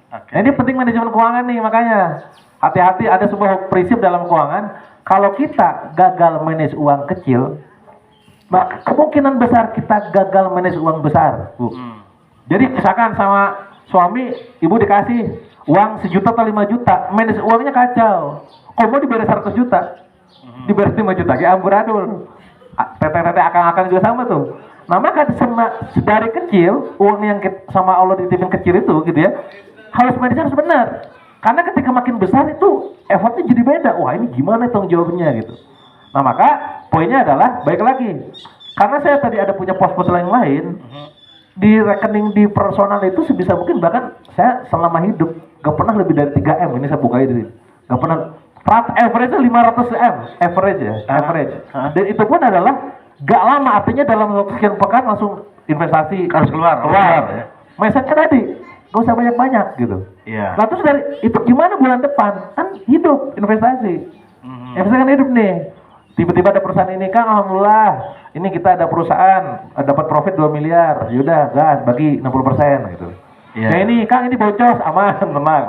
Nah, ini penting manajemen keuangan nih, makanya hati-hati ada sebuah prinsip dalam keuangan. Kalau kita gagal manage uang kecil, maka kemungkinan besar kita gagal manage uang besar, Bu. Jadi misalkan sama suami, ibu dikasih uang 1 juta atau 5 juta, manage uangnya kacau. Kok mau dibayar 100 juta? Dibayar 5 juta, kayak amburadul. Tete-tete akang-akang juga sama tuh. Nah maka dari kecil, uang yang sama Allah dititipin kecil itu gitu ya, harus manajer harus benar. Karena ketika makin besar itu effortnya jadi beda. Wah ini gimana tanggung jawabnya gitu. Nah maka poinnya adalah baik lagi. Karena saya tadi ada punya pos-pos yang lain di rekening di personal itu sebisa mungkin, bahkan saya selama hidup gak pernah lebih dari 3 M. Ini saya buka itu. Gak pernah. Average 500 M. Average ya. Average. Dan itu pun adalah gak lama. Artinya dalam sekian pekan langsung investasi Harus keluar. ya. Mindsetnya tadi gak usah banyak-banyak gitu. Iya. Nah terus dari itu gimana bulan depan? Kan hidup, investasi. Investasi kan hidup nih. Tiba-tiba ada perusahaan ini, Kang, alhamdulillah. Ini kita ada perusahaan, dapat profit 2 miliar. Yaudah, gas, bagi 60% gitu. Iya. Nah ini, Kang, ini bocos, aman, tenang.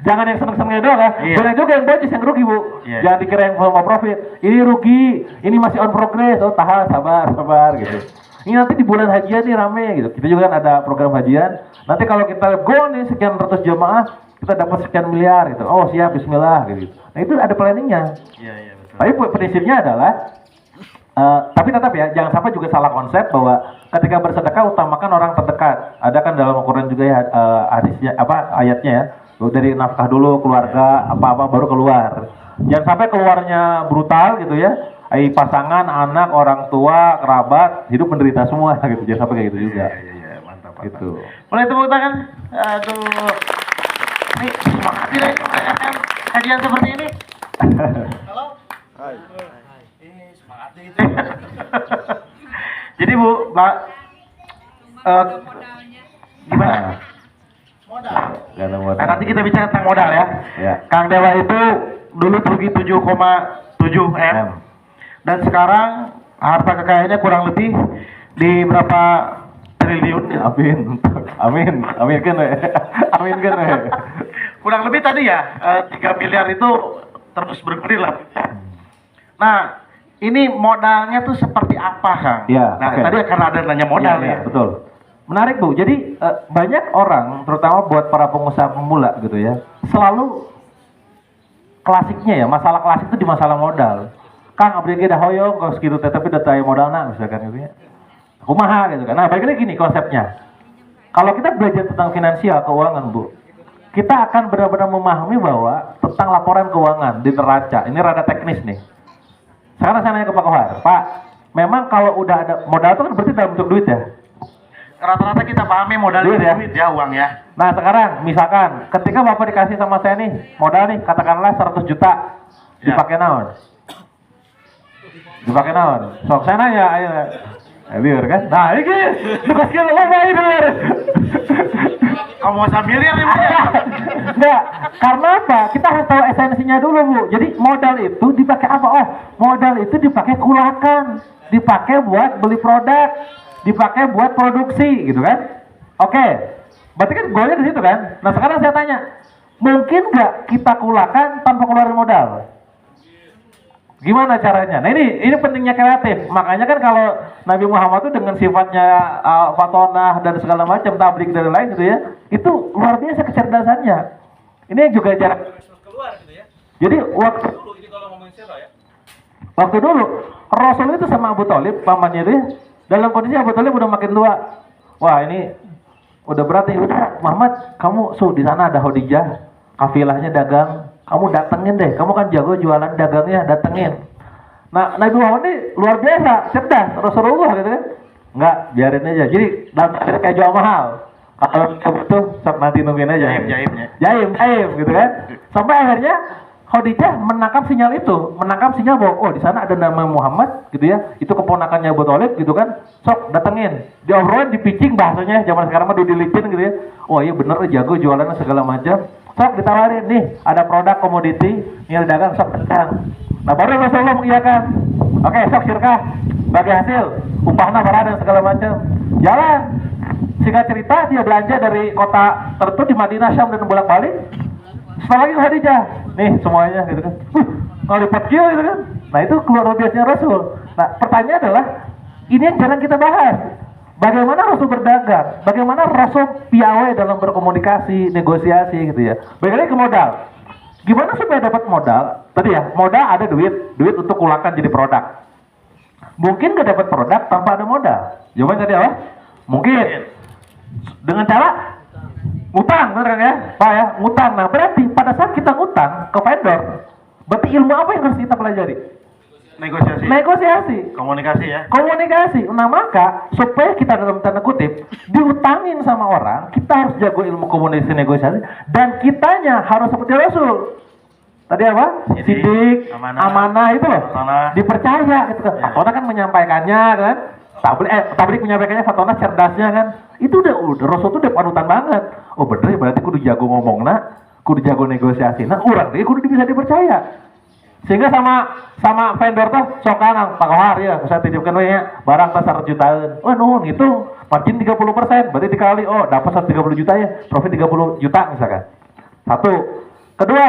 Jangan yang seneng-senengnya doang ya. Iya. Banyak juga yang bocos, yang rugi, Bu. Iya. Jangan dikira yang mau profit. Ini rugi, ini masih on progress. Oh, tahan, sabar gitu. Ini nanti di bulan hajian nih rame gitu. Kita juga kan ada program hajian. Nanti kalau kita go nih sekian ratus jamaah, kita dapat sekian miliar gitu. Oh siap, bismillah gitu. Nah itu ada planningnya. Iya, betul. Tapi prinsipnya adalah, tapi tetap ya, jangan sampai juga salah konsep bahwa ketika bersedekah utamakan orang terdekat. Ada kan dalam Al-Quran juga ya hadisnya, ayatnya ya. Dari nafkah dulu, keluarga, apa-apa baru keluar. Jangan sampai keluarnya brutal gitu ya. Pasangan, anak, orang tua, kerabat, hidup menderita semua gitu. Jangan sampai kayak gitu juga. Iya, mantap. Gitu. Boleh tepuk tangan? Aduh. Ini semangat tidak ini merayakan kajian seperti ini? Halo? Hai. Semangat itu. Jadi Bu, Mbak, gimana? Modal. Gak ada modal. Nah, nanti kita bicara tentang modal ya. Ya. Kang Dewa itu dulu rugi 7,7 M. Dan sekarang harta kekayaannya kurang lebih di berapa triliun? Amin kan we. Amin kan we. Kurang lebih tadi ya 3 miliar itu terus bergulir lah. Nah, ini modalnya tuh seperti apa, Kang? Ya, Nah, oke. tadi karena ada nanya modal ya. Betul. Menarik Bu. Jadi banyak orang, terutama buat para pengusaha pemula gitu ya, selalu klasiknya ya, masalah klasik itu di masalah modal. Kang, abdi ge dah hoyong, kalau segitu teh tapi udah taya modalna misalkan gitu ya. kumaha gitu kan. Nah, balik lagi gini konsepnya. Kalau kita belajar tentang finansial keuangan, Bu, kita akan benar-benar memahami bahwa tentang laporan keuangan di neraca. Ini rada teknis nih. Sekarang saya nanya ke Pak Kohar, Pak, memang kalau udah ada modal itu kan berarti dalam bentuk duit ya? Rata-rata kita pahami modal Duit itu ya? duit ya, uang ya. Nah sekarang misalkan ketika Bapak dikasih sama saya nih modal nih katakanlah 100 juta Ya. dipakai naon? Dipakai naon? Sok saya nanya ayo. Liur kan? Nah ini tugas kita lo main liur. Kamu mau miliar nih, Bu? Enggak, karena apa? Kita harus tahu esensinya dulu, Bu. Jadi modal itu dipakai apa? Oh, modal itu dipakai kulakan, dipakai buat beli produk, dipakai buat produksi, gitu kan? Oke, berarti kan goalnya di situ kan? Nah sekarang saya tanya, mungkin nggak kita kulakan tanpa keluarin modal? Gimana caranya? Nah ini pentingnya kreatif. Makanya kan kalau Nabi Muhammad itu dengan sifatnya fatonah dan segala macam tablik dan lain gitu ya, itu luar biasa kecerdasannya. Ini yang juga jarak Keluar gitu ya. jadi waktu Dulu ini kalau ngomongin sirah ya. waktu dulu Rasul itu sama Abu Thalib pamannya dia dalam kondisi Abu Thalib udah makin tua. Wah ini udah berat nih. Udah Muhammad, kamu di sana ada Khadijah, kafilahnya dagang. Kamu datengin deh, kamu kan jago jualan dagangnya, datengin. Nah, Nabi Muhammad ini luar biasa, cerdas, Rasulullah gitu kan. Enggak, biarin aja. Jadi, kayak jual mahal. Kalau butuh, sok nanti nungguin aja. Jaim-jaimnya. Jaim, gitu kan. Sampai akhirnya, Khadijah menangkap sinyal itu. Menangkap sinyal bahwa, oh di sana ada nama Muhammad, gitu ya. Itu keponakannya Abu Thalib, gitu kan. Sok, datengin. Diobrolin, dipicing bahasanya, zaman sekarang mah dilicin gitu ya. Oh iya bener, jago jualannya segala macam. Sok ditawarin nih, ada produk komoditi, nilai dagang sok tentang. Nah baru Rasulullah mengiyakan. Oke, sok sirkah, bagi hasil, upahna para dan segala macam. Jalan. Singkat cerita dia belanja dari kota tertentu di Madinah, Syam dan bolak-balik. Setelah lagi ke Khadijah, nih semuanya gitu kan. Ngalipat kieu gitu kan. Nah itu keluar biasanya Rasul. Nah pertanyaan adalah, ini yang jarang kita bahas. Bagaimana Rasul berdagang? Bagaimana Rasul piawai dalam berkomunikasi, negosiasi gitu ya. Bagaimana ke modal? Gimana supaya dapat modal? Tadi ya, modal ada duit untuk kulakan jadi produk. Mungkin gak dapat produk tanpa ada modal. Jawabannya tadi apa? Mungkin. Dengan cara ngutang, bener kan ya? Pak ya, ngutang. Nah berarti pada saat kita ngutang ke vendor, berarti ilmu apa yang harus kita pelajari? Negosiasi. Komunikasi ya. Komunikasi. Nah maka supaya kita dalam tanda kutip diutangin sama orang, kita harus jago ilmu komunikasi negosiasi dan kitanya harus seperti Rasul. Tadi apa? Sidik, amanah itu loh. Dipercaya gitu kan. Fatona kan menyampaikannya kan. Tablik menyampaikannya, Fatona cerdasnya kan. Itu udah Rasul tuh udah panutan banget. Oh bener ya, berarti kudu jago ngomong kudu jago negosiasi. Nah orang dia kudu bisa dipercaya. Sehingga sama vendor tuh sokan Pak Kohar ya, saya titipkan ya barang tas 100 jutaan. Oh nuhun itu margin 30%, berarti dikali dapat 130 juta ya, profit 30 juta misalkan. Satu. Kedua,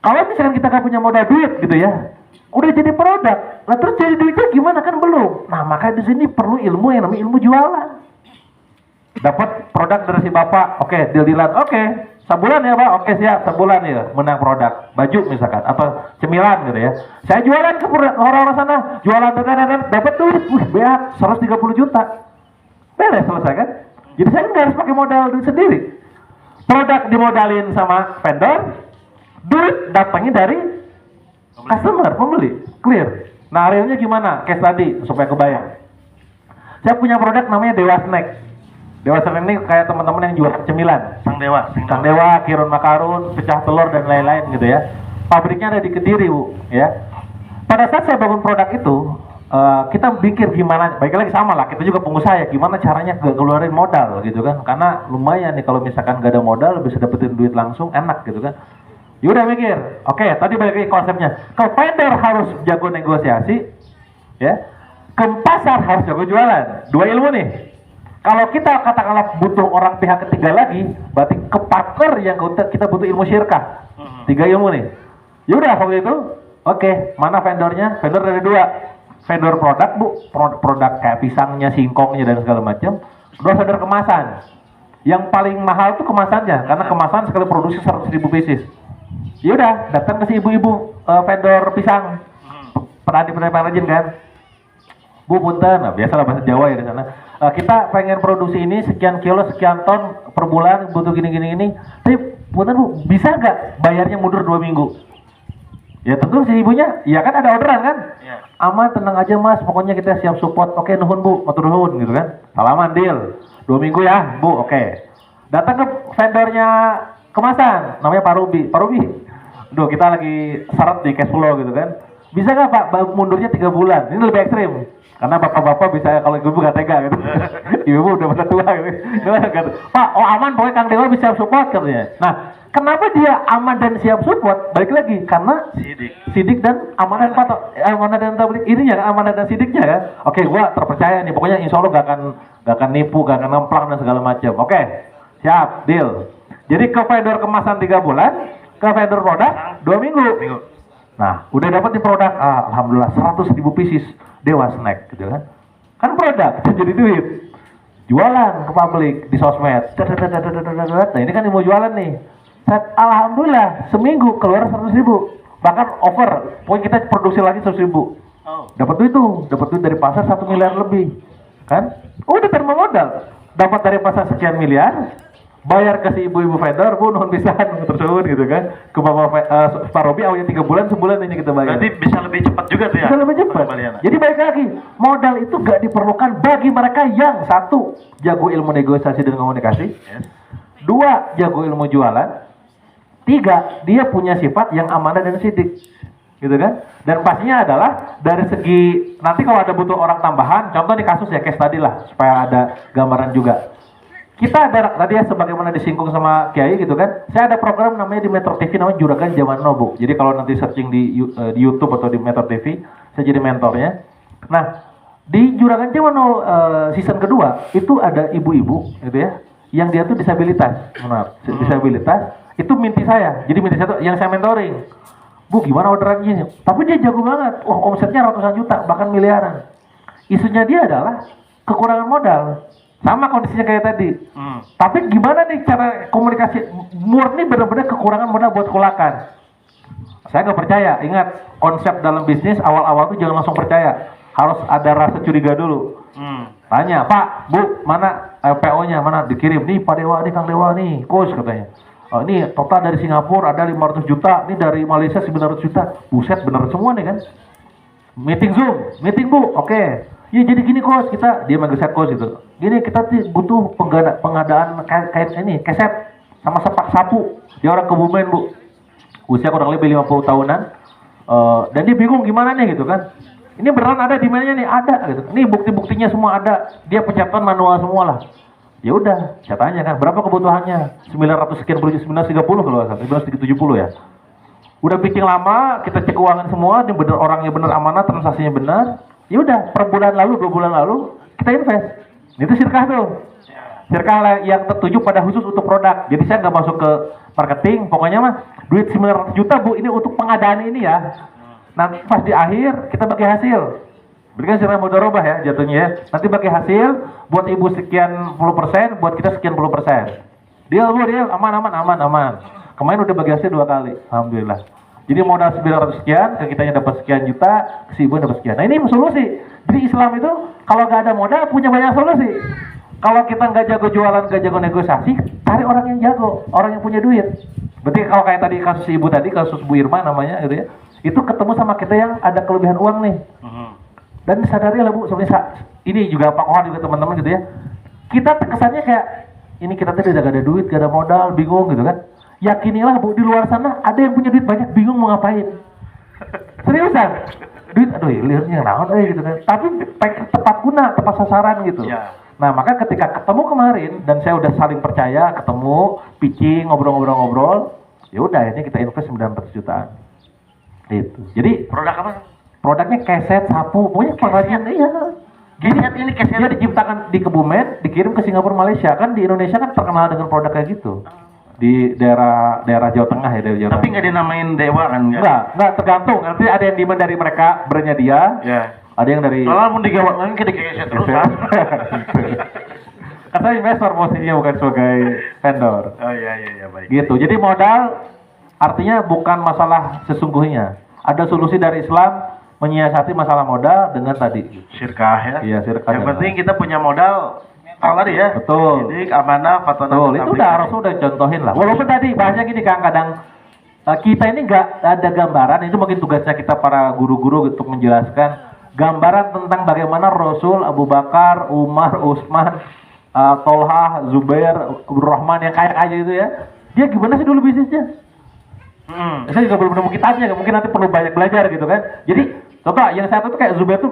kalau misalkan kita nggak punya modal duit gitu ya, udah jadi produk, nah terus jadi duitnya gimana kan belum. Nah maka di sini perlu ilmu yang namanya ilmu jualan. Dapat produk dari si bapak, oke, deal-dealan, oke. Sebulan ya Pak, oke siap, sebulan ya menang produk baju misalkan atau cemilan gitu ya. Saya jualan ke orang-orang sana, jualan dapat duit, beak 130 juta. Beres selesai kan? Jadi saya nggak harus pakai modal duit sendiri. Produk dimodalin sama vendor, duit datangnya dari customer, pembeli, clear. Nah realnya gimana? Case tadi supaya kebayang. Saya punya produk namanya Dewa Snack. Dewa Snack ini kayak teman-teman yang jual cemilan. Sang Dewa, Kirun Makarun, pecah telur dan lain-lain gitu ya. Pabriknya ada di Kediri Bu, ya. Pada saat saya bangun produk itu, kita pikir gimana, baik lagi sama lah, kita juga pengusaha ya, gimana caranya keluarin modal gitu kan. Karena lumayan nih kalau misalkan gak ada modal, bisa dapetin duit langsung, enak gitu kan. Yaudah mikir, oke, tadi balik lagi konsepnya. Ke vendor harus jago negosiasi, ya. Ke pasar harus jago jualan. Dua ilmu nih. Kalau kita katakanlah butuh orang pihak ketiga lagi, berarti ke partner yang kita butuh ilmu syirkah. 3 ilmu nih. Yaudah kalau itu, oke, mana vendornya? Vendor dari 2. Vendor produk Bu, produk kayak pisangnya, singkongnya dan segala macam. 2 vendor kemasan. Yang paling mahal tuh kemasannya, karena kemasan sekali produksi 100.000 pieces. Yaudah, datang ke si ibu-ibu vendor pisang. Pernah rajin kan? Bu punten, nah, biasalah bahasa Jawa ya di sana. Kita pengen produksi ini sekian kilo, sekian ton per bulan, butuh gini. Tapi punten Bu, bisa nggak bayarnya mundur 2 minggu? Ya tentu si ibunya, ya kan ada orderan kan? Iya. Aman, tenang aja mas, pokoknya kita siap support. Oke, nuhun Bu, matur nuhun gitu kan. Salaman, deal. 2 minggu ya, Bu, oke. Datang ke vendornya kemasan, namanya Pak Ruby. Pak Ruby, duh kita lagi syarat di cash flow gitu kan. Bisa nggak Pak mundurnya 3 bulan? Ini lebih ekstrim. Karena bapak-bapak bisa, kalau ibu gak tega gitu. Ibu udah pada tua gitu. Pak, oh aman, pokoknya Kang Dewa bisa support katanya. Nah, kenapa dia aman dan siap support? Balik lagi, karena Sidik dan amanah dan patok, amanah dan tablik ini ya, amanah dan sidiknya kan. Oke, gua terpercaya nih. Pokoknya insya Allah gak akan nipu, gak akan nemplang dan segala macam. Oke, siap, deal. Jadi ke vendor kemasan 3 bulan, ke vendor produk 2 minggu. Nah, udah dapat di produk, alhamdulillah 100.000 pieces Dewa Snack gitu kan. Kan produk, jadi duit. Jualan ke publik di sosmed. Nah, ini kan mau jualan nih. Alhamdulillah seminggu keluar 100.000. Bahkan over, pokoknya kita produksi lagi 100.000. Dapat duit dari pasar 1 miliar lebih. Kan? Udah terima modal. Dapat dari pasar sekian miliar, bayar ke si ibu-ibu vendor, Bu nuhun pisan tersebut gitu kan. Ke Bapak Pak Robi awalnya 3 bulan, sebulan ini kita bayar. Berarti bisa lebih cepat juga tuh ya? Bisa lebih cepat. Jadi balik lagi, modal itu gak diperlukan bagi mereka yang satu, jago ilmu negosiasi dan komunikasi. Yes. 2, jago ilmu jualan. 3, dia punya sifat yang amanah dan sidik. Gitu kan? Dan pastinya adalah dari segi, nanti kalau ada butuh orang tambahan, contoh di kasus ya, case tadi lah, supaya ada gambaran juga. Kita ada tadi ya sebagaimana disinggung sama Kiai gitu kan. Saya ada program namanya di Metro TV namanya Juragan Zaman Now, Bu. Jadi kalau nanti searching di YouTube atau di Metro TV, saya jadi mentornya. Nah, di Juragan Zaman Now season kedua itu ada ibu-ibu gitu ya, yang dia tuh disabilitas. Benar, disabilitas itu minti saya. Jadi minti saya tuh yang saya mentoring. Bu, gimana orderannya? Tapi dia jago banget. Wah, omsetnya ratusan juta, bahkan miliaran. Isunya dia adalah kekurangan modal. Sama kondisinya kayak tadi. Tapi gimana nih cara komunikasi? Murni benar-benar kekurangan modal buat kulakan. Saya nggak percaya. Ingat, konsep dalam bisnis awal-awal tuh jangan langsung percaya. Harus ada rasa curiga dulu. Tanya, Pak, Bu, mana PO-nya? Mana dikirim? Nih Pak Dewa, nih Kang Dewa nih, coach katanya. Ini total dari Singapura ada 500 juta, ini dari Malaysia 900 juta. Buset, bener semua nih kan. Meeting Zoom, meeting Bu, oke. Ya jadi gini coach, dia manggil saya coach gitu. Gini kita butuh pengadaan kain ini, keset sama sepak sapu. Dia orang Kebumen Bu, usia kurang lebih 50 tahunan. Dan dia bingung gimana nih gitu kan. Ini beneran ada di mana nih? Ada gitu. Ini bukti-buktinya semua ada. Dia pencatatan manual semua lah. Ya udah, saya tanya kan, berapa kebutuhannya? 900 sekian puluh, 930 kalau nggak salah, 970 ya. Udah bikin lama, kita cek keuangan semua, ini bener orangnya bener amanah, transaksinya benar. Ya udah, per bulan lalu, 2 bulan lalu, kita invest. Itu sirkah tuh. Sirkah yang tertuju pada khusus untuk produk. Jadi saya nggak masuk ke marketing, pokoknya mah duit 900 juta Bu, ini untuk pengadaan ini ya. Nanti pas di akhir, kita bagi hasil. Berikan sirkah mudharabah ya jatuhnya ya. Nanti bagi hasil, buat ibu sekian puluh persen, buat kita sekian puluh persen. Deal Bu, deal, aman. Kemarin udah bagi hasil 2 kali, alhamdulillah. Jadi modal 900 sekian, ke kitanya dapat sekian juta, ke si ibu dapat sekian. Nah ini solusi. Jadi Islam itu kalau nggak ada modal punya banyak solusi. Kalau kita nggak jago jualan, nggak jago negosiasi, cari orang yang jago, orang yang punya duit. Berarti kalau kayak tadi kasus ibu tadi, kasus Bu Irma namanya gitu ya, itu ketemu sama kita yang ada kelebihan uang nih. Dan sadari lah Bu, sebenarnya ini juga Pak Kohar juga teman-teman gitu ya. Kita kesannya kayak ini kita tadi udah gak ada duit, gak ada modal, bingung gitu kan. Yakinilah Bu, di luar sana ada yang punya duit banyak, bingung mau ngapain. Seriusan, duit, aduh lihatnya naon gitu kan. Tapi tepat guna, tepat sasaran gitu. Ya. Nah maka ketika ketemu kemarin dan saya udah saling percaya, ketemu, pitching, ngobrol-ngobrol, ya udah ini kita invest 900 jutaan. Itu. Jadi Produk apa? Produknya keset, sapu, pokoknya pengrajin iya. Ini keset dia diciptakan di Kebumen, dikirim ke Singapura, Malaysia. Kan di Indonesia kan terkenal dengan produk kayak gitu. Di daerah Jawa Tengah ya, daerah Jawa Tengah. Tapi nggak dinamain Dewa kan? Enggak, tergantung. Nanti ada yang demand dari mereka, brandnya dia. Ya. Ada yang dari. Soalnya pun digawat lagi ke keset terus kan? Karena investor posisinya bukan sebagai vendor. Oh iya baik. Gitu. Jadi modal artinya bukan masalah sesungguhnya. Ada solusi dari Islam. menyiasati masalah modal dengan tadi. Syirkah ya. Iya, syirkah. Yang penting kita punya modal tadi ya. Betul. Jadi amanah, fatwa Betul, itu udah harus udah contohin lah. Walaupun tadi bahasanya gini Kang, kadang kita ini nggak ada gambaran, itu mungkin tugasnya kita para guru-guru untuk menjelaskan gambaran tentang bagaimana Rasul, Abu Bakar, Umar, Utsman, Tolha, Zubair, Abdurrahman yang kaya-kaya itu ya. Dia gimana sih dulu bisnisnya? Saya juga belum nemu kitabnya, mungkin nanti perlu banyak belajar gitu kan. Jadi, contoh yang satu tuh kayak Zubair tuh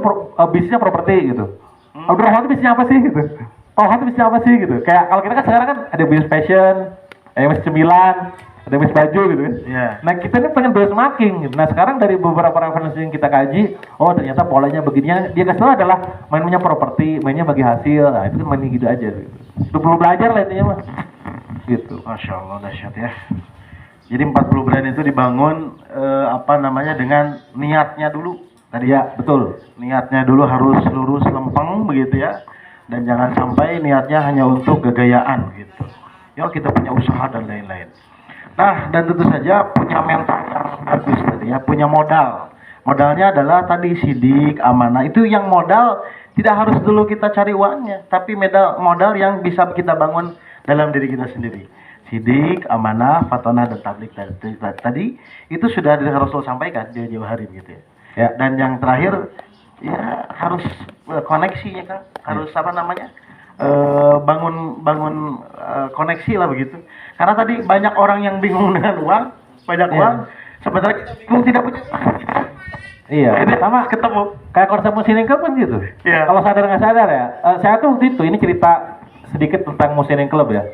bisnisnya properti gitu. Abdurrahman tuh bisnisnya apa sih gitu? Tolha tuh bisnisnya apa sih gitu? Kayak kalau kita kan sekarang kan ada bisnis fashion, ada bisnis cemilan, ada bisnis baju gitu kan. Yeah. Nah kita ini pengen bisnis making gitu. Nah sekarang dari beberapa referensi yang kita kaji, oh ternyata polanya begini. Dia kasih tahu adalah mainnya properti, mainnya bagi hasil. Nah itu kan mainnya gitu aja gitu. Itu perlu belajar lah intinya mas. Gitu. Masya Allah, dahsyat ya. Jadi 40 brand itu dibangun dengan niatnya dulu. Tadi Ya betul. niatnya dulu harus lurus lempeng begitu ya. Dan jangan sampai niatnya hanya untuk gagayaan gitu. Ya kita punya usaha dan lain-lain. Nah, dan tentu saja punya mental yang bagus tadi ya, punya modal. Modalnya adalah tadi sidik, amanah. Itu yang modal tidak harus dulu kita cari uangnya, tapi modal yang bisa kita bangun dalam diri kita sendiri. Sidik, amanah, fatonah, dan tablik tadi itu sudah dari Rasul sampaikan jauh-jauh hari begitu ya. Ya. Dan yang terakhir ya harus koneksinya kan, harus bangun koneksi lah begitu. Karena tadi banyak orang yang bingung dengan uang, banyak uang, sebenarnya bingung tidak punya. Iya. Ini Sama ketemu. kayak konsep Musining Club kan gitu. Iya. Kalau sadar nggak sadar ya, saya tuh waktu itu ini cerita sedikit tentang Musining Club ya.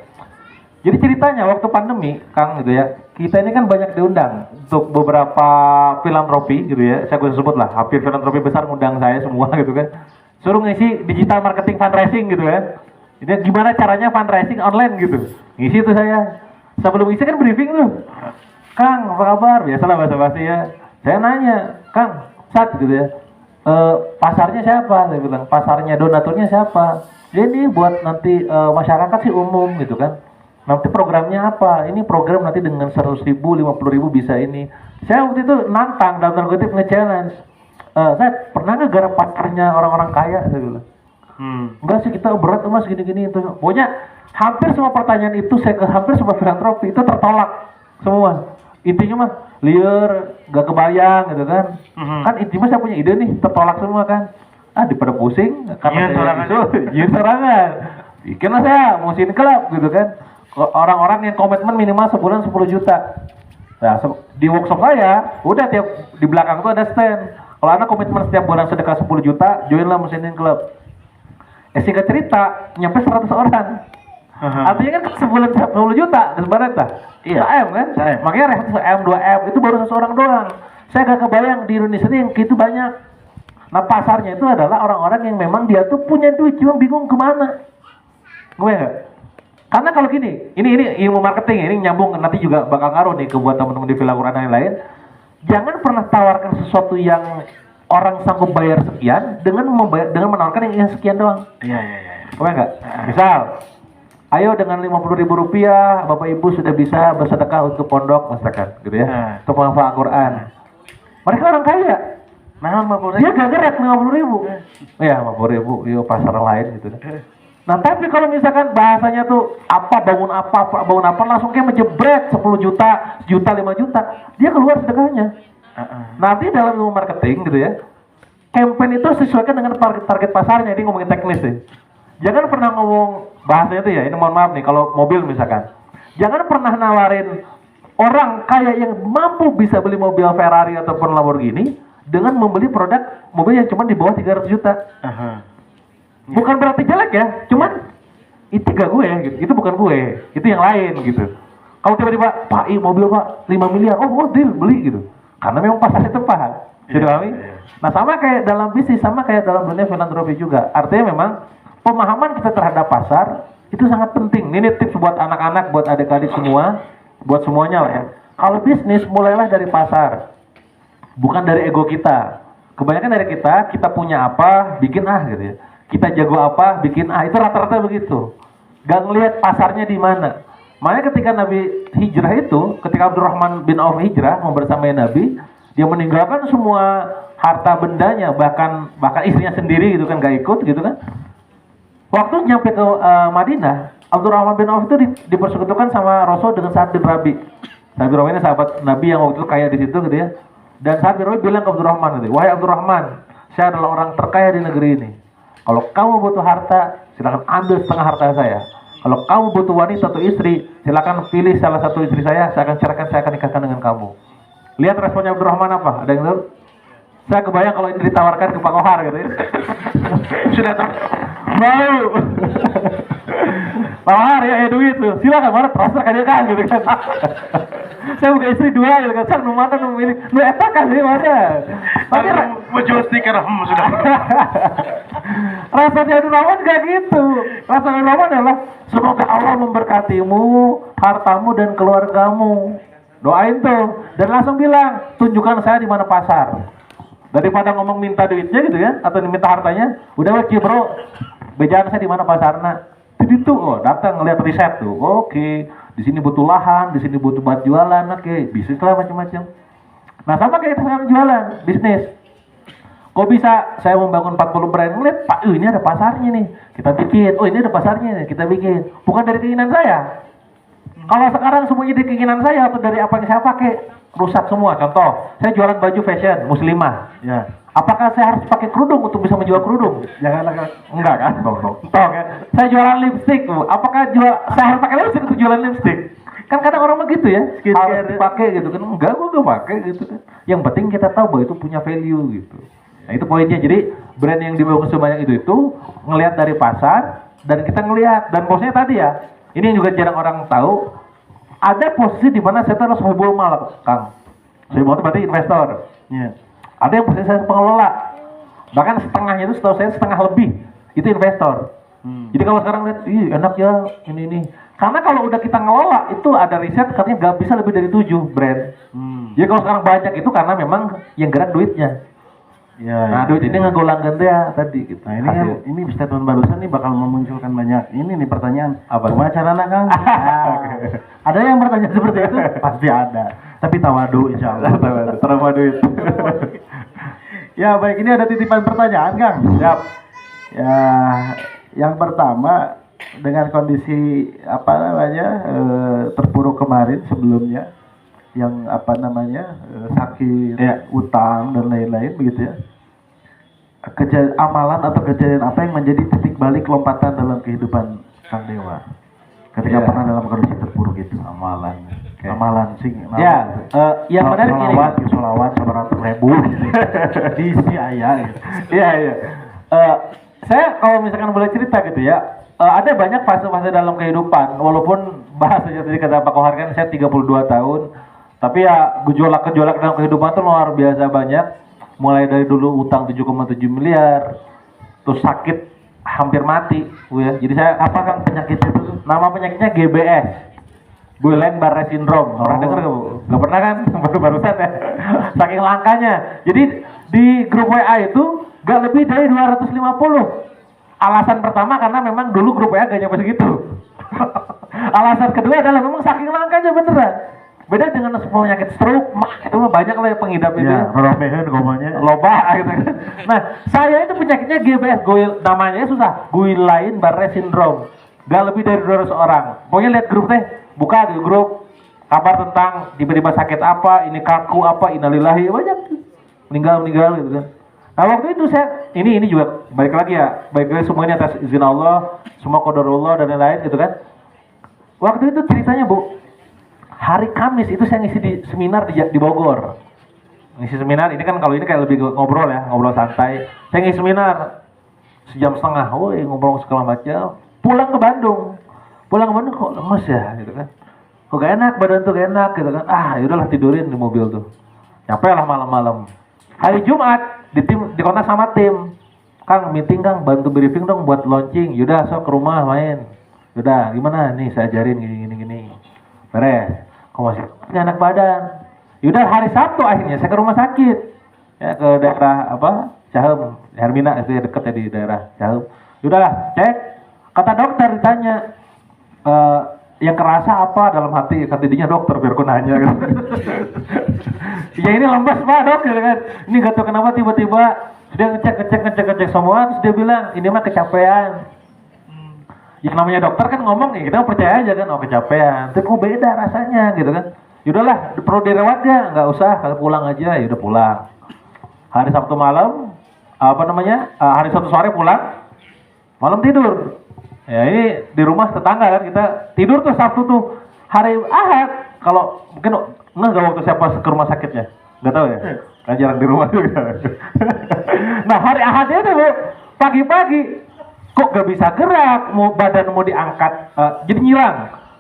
Jadi ceritanya waktu pandemi, Kang gitu ya, kita ini kan banyak diundang untuk beberapa filantropi gitu ya, saya bisa sebut lah, hampir filantropi besar ngundang saya semua gitu kan. Suruh ngisi digital marketing fundraising gitu ya. Jadi gimana caranya fundraising online gitu. Ngisi itu saya. Sebelum ngisi kan briefing tuh. Kang, apa kabar? Biasalah basa-basi ya. Saya nanya, Kang, gitu ya. Pasarnya siapa? Saya bilang, pasarnya donaturnya siapa? Ini buat nanti masyarakat sih umum gitu kan. Nanti programnya apa? Ini program nanti dengan 100.000, 50.000 bisa ini. Saya waktu itu nantang dalam tanda kutip nge-challenge. Saya pernah nggak garap pasarnya orang-orang kaya? Saya bilang. Enggak sih, kita berat mas gini-gini. Pokoknya hampir semua pertanyaan itu hampir semua filantropi itu tertolak semua. Intinya mah liar, gak kebayang gitu kan. Kan intinya saya punya ide nih, tertolak semua kan. Daripada pusing karena saya serangan. Bikinlah saya Musining Club gitu kan. Orang-orang yang komitmen minimal sebulan 10 juta. Nah, di workshop saya, udah tiap di belakang tuh ada stand. Kalau Anda komitmen setiap bulan sedekah 10 juta, joinlah Musining Club. Singkat cerita, nyampe 100 orang. Artinya kan sebulan 10 juta, sebenarnya tak? Iya. 1 M kan? Makanya rehat 1 M, 2 M, itu baru seseorang doang. Saya gak kebayang di Indonesia ini yang gitu banyak. Nah pasarnya itu adalah orang-orang yang memang dia tuh punya duit, cuma bingung kemana. Gue nggak? Karena kalau gini, ini ilmu marketing, ini nyambung nanti juga bakal ngaruh nih ke buat teman-teman di Villa Quran yang lain. Jangan pernah tawarkan sesuatu yang orang sanggup bayar sekian dengan menawarkan yang sekian doang. Iya. Gue nggak? Misal, ayo dengan 50.000 rupiah, Bapak Ibu sudah bisa bersedekah untuk pondok, misalkan, gitu ya, untuk menghafal Al-Quran. Mereka orang kaya. Nah, 50.000. Dia gak gerak 50.000. Ya 50.000, yuk pasar lain gitu. Nah tapi kalau misalkan bahasanya tuh bangun apa langsung kayak menjebret 10 juta, 1 juta, 5 juta, dia keluar sedekahnya. Nanti dalam ilmu marketing gitu ya, campaign itu sesuaikan dengan target pasarnya. Ini ngomongin teknis sih. Jangan pernah ngomong bahasanya itu ya, ini mohon maaf nih kalau mobil misalkan. Jangan pernah nawarin orang kaya yang mampu bisa beli mobil Ferrari ataupun Lamborghini dengan membeli produk mobil yang cuma di bawah 300 juta. Bukan berarti jelek ya, cuman itu gak gue gitu. Itu bukan gue, itu yang lain gitu. Kalau tiba-tiba, Pak, mobil Pak 5 miliar, oh deal, beli gitu. Karena memang pasarnya tepat. Sudah kami? Nah sama kayak dalam bisnis, sama kayak dalam dunia filantropi juga. Artinya memang pemahaman kita terhadap pasar itu sangat penting. Ini tips buat anak-anak, buat adik-adik semua, buat semuanya lah ya. Kalau bisnis mulailah dari pasar, bukan dari ego kita. Kebanyakan dari kita punya apa, bikin gitu ya. Kita jago apa, bikin itu rata-rata begitu. Gak ngelihat pasarnya di mana. Makanya ketika Nabi hijrah itu, ketika Abdurrahman bin Auf hijrah membersamai Nabi Dia meninggalkan semua harta bendanya, bahkan istrinya sendiri gitu kan, gak ikut gitu kan. Waktu nyampe ke Madinah, Abdurrahman bin Auf itu dipersekutukan sama Rasul dengan Sa'ad bin Rabi. Sa'ad bin Rabi ini sahabat Nabi yang waktu itu kaya di situ gitu ya. Dan Sa'ad bin Rabi bilang ke Abdurrahman gitu, wahai Abdurrahman, saya adalah orang terkaya di negeri ini. Kalau kamu butuh harta, silakan ambil setengah harta saya. Kalau kamu butuh wanita atau istri, silakan pilih salah satu istri saya akan ceraikan, saya akan nikahkan dengan kamu. Lihat responnya Abdurrahman apa? Ada yang tahu? Saya kebayang kalau ini ditawarkan ke Pak Kohar gitu ya. Sudah tahu. Mau. Pak Kohar ya duit tuh. Silakan mana transfer kan dia kan gitu kan. Saya buka istri 2 gitu kan. Saya nu mana nu ini. Nu eta kan sih mana. Tapi mau jual stiker sudah. Rasanya Abdurrahman gak gitu. Rasanya Abdurrahman adalah semoga Allah memberkatimu, hartamu dan keluargamu. Doain tuh dan langsung bilang, tunjukkan saya di mana pasar. Daripada ngomong minta duitnya gitu ya, atau minta hartanya, udah wajib bro, bejaan saya di mana pasarnya. Jadi tuh, oh datang ngeliat riset tuh, oke, di sini butuh lahan, di sini butuh buat jualan, oke, bisnis lah macam-macam. Nah sama kayak kita sekarang jualan, bisnis. Kok bisa saya membangun 40 brand, ngeliat, Pak, ini ada pasarnya nih, kita bikin. Oh ini ada pasarnya nih, kita bikin. Bukan dari keinginan saya. Kalau sekarang semuanya dari keinginan saya atau dari apa yang saya pakai, rusak semua. Contoh, saya jualan baju fashion muslimah. Ya. Apakah saya harus pakai kerudung untuk bisa menjual kerudung? Jangan Enggak kan? Toh kan? Saya jualan lipstick, Bu. Apakah saya harus pakai lipstick untuk jualan lipstick? Kan kadang orang begitu ya, harus dipakai gitu kan. Enggak, gua enggak pakai gitu kan. Yang penting kita tahu bahwa itu punya value gitu. Nah, itu poinnya. Jadi brand yang dibangun sebanyak itu ngelihat dari pasar dan kita ngelihat dan posnya tadi ya. Ini yang juga jarang orang tahu. Ada posisi di mana saya harus sohibul mal, Kang. Sohibul mal itu berarti investor. Iya. Ada yang posisi saya pengelola. Bahkan setengahnya itu setahu saya setengah lebih itu investor. Jadi kalau sekarang lihat, ih enak ya ini. Karena kalau udah kita ngelola itu ada riset katanya gak bisa lebih dari 7 brand. Jadi kalau sekarang banyak itu karena memang yang gerak duitnya. Ya, Nah, duit ini ngegolang ganti ya tadi gitu. Nah, ini statement barusan nih bakal memunculkan banyak ini nih pertanyaan. Apa? Gimana caranya, Kang? Ada yang bertanya seperti itu? Pasti ada. Tapi tawadu insya Allah. Terima duit. Ya, baik, ini ada titipan pertanyaan, Kang. Siap. Ya, yang pertama dengan kondisi terpuruk kemarin sebelumnya yang sakit, utang dan lain-lain begitu ya. Amalan atau kejadian apa yang menjadi titik balik lompatan dalam kehidupan Kang Dewa ketika pernah dalam kondisi terpuruk itu? Amalan sih. Yang menarik ini Sholawat 100.000 diisi ayah gitu. Iya. Saya kalau misalkan boleh cerita gitu ya, ada banyak fase-fase dalam kehidupan. Walaupun bahasanya tadi kata Pak Kohar kan saya 32 tahun, tapi ya gejolak-gejolak dalam kehidupan itu luar biasa banyak. Mulai dari dulu utang 7,7 miliar, terus sakit hampir mati, Bu ya. Jadi saya kan penyakit itu? Nama penyakitnya GBS. Guillain-Barré syndrome. Pernah dengar nggak, Bu? Nggak pernah kan? Baru-barusan ya. Saking langkanya. Jadi di grup WA itu gak lebih dari 250. Alasan pertama karena memang dulu grup WA gak nyampe segitu. Alasan kedua adalah memang saking langkanya beneran. Beda dengan penyakit stroke, itu mah banyak lah yang pengidap itu. Ya, romehan ngomongnya. Loba gitu kan. Nah, saya itu penyakitnya GBS, namanya susah. Guillain-Barré syndrome. Gak lebih dari 200 orang. Pokoknya lihat grup teh, buka di grup kabar tentang tiba-tiba sakit apa, ini kaku apa, innalillahi, banyak meninggal gitu kan. Nah waktu itu saya ini juga balik lagi semua ini atas izin Allah, semua qadarullah dan lain-lain gitu kan. Waktu itu ceritanya, Bu, hari Kamis itu saya ngisi di seminar di Bogor. Ngisi seminar ini kan kalau ini kayak lebih ngobrol santai. Saya ngisi seminar sejam setengah, ngobrol segala macam. Pulang ke Bandung kok lemes ya gitu kan. Kok gak enak, badan tuh gak enak gitu kan. Yaudahlah tidurin di mobil tuh. Nyampe lah malam-malam. Hari Jumat di kontak sama tim. Kang, meeting Kang, bantu briefing dong buat launching. Yaudah, sok ke rumah main. Yaudah, gimana? Nih saya ajarin gini. Beres. Kok masih gak enak badan? Yaudah, hari Sabtu akhirnya saya ke rumah sakit. Ya, ke daerah Cahem, Hermina itu ya, deket ya di daerah Cahem. Yaudahlah, cek. Kata dokter ditanya, yang kerasa apa dalam hati? Kata dinya dokter biar aku nanya. Ya ini lemes Pak Dok, gitu kan. Ini gak tahu kenapa tiba-tiba dia ngecek semua, terus dia bilang ini mah kecapean. Yang namanya dokter kan ngomong ya kita percaya aja kan, oh kecapean. Tapi kok beda rasanya gitu kan. Yaudahlah, perlu dirawat ya, nggak usah, kalau pulang aja, ya udah pulang. Hari Sabtu malam, hari Sabtu sore pulang, malam tidur. Ya ini di rumah tetangga kan kita tidur tuh Sabtu tuh. Hari Ahad, kalau mungkin nggak waktu siapa ke rumah sakitnya, nggak tahu ya. Kan jarang di rumah juga. Nah hari Ahad itu Bu, pagi-pagi kok gak bisa gerak, badan mau diangkat, jadi nyirang.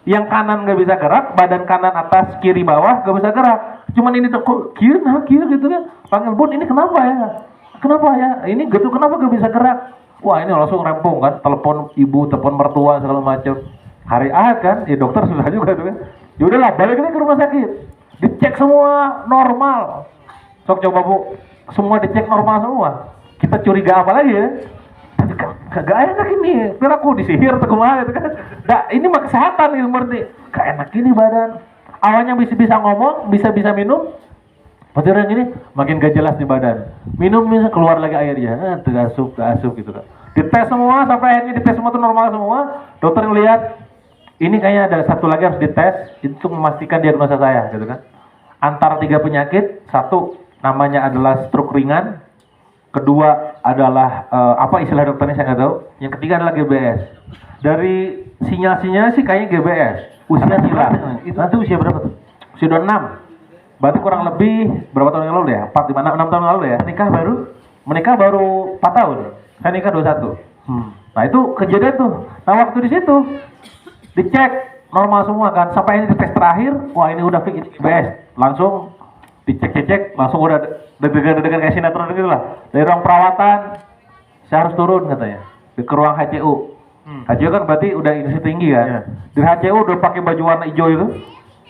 Yang kanan gak bisa gerak, badan kanan atas, kiri bawah gak bisa gerak. Cuman ini tuh kok kiri gitu kan. Panggil Bun, ini kenapa ya? Kenapa ya? Ini gitu kenapa gak bisa gerak? Wah ini langsung rempong kan, telepon ibu, telepon mertua segala macam. Hari Ahad kan, ya dokter susah juga tuh kan. Ya udahlah, balik lagi ke rumah sakit. Dicek semua normal. Sok coba Bu, semua dicek normal semua. Kita curiga apa lagi ya? Kagak enak ini, biar aku disihir atau kemana itu kan. Nah, ini mah kesehatan ilmu nih. Gak enak ini badan. Awalnya bisa ngomong, bisa minum. Pas orang ini makin gak jelas di badan. Minum bisa keluar lagi airnya, terasup gitu kan. Dites semua sampai akhirnya dites semua tuh normal semua. Dokter ngelihat ini kayaknya ada satu lagi harus dites itu untuk memastikan diagnosa saya gitu kan. Antara 3 penyakit, satu namanya adalah stroke ringan. Kedua adalah apa istilah dokternya saya nggak tahu. Yang ketiga adalah GBS. Dari sinyal-sinyal sih kayaknya GBS. Usia sila. Itu usia berapa tuh? Usia 26. Berarti kurang lebih berapa tahun yang lalu ya? 4, 5, 6 tahun yang lalu ya? Menikah baru 4 tahun. Saya nikah 21. Nah itu kejadian tuh. Nah waktu di situ dicek normal semua kan. Sampai ini di tes terakhir, wah ini udah fix GBS. Langsung dicek langsung udah deg-degan kayak sinetron gitu lah. Dari ruang perawatan saya harus turun katanya ke ruang HCU. HCU kan berarti udah intensif tinggi kan. Dari HCU udah pakai baju warna hijau itu,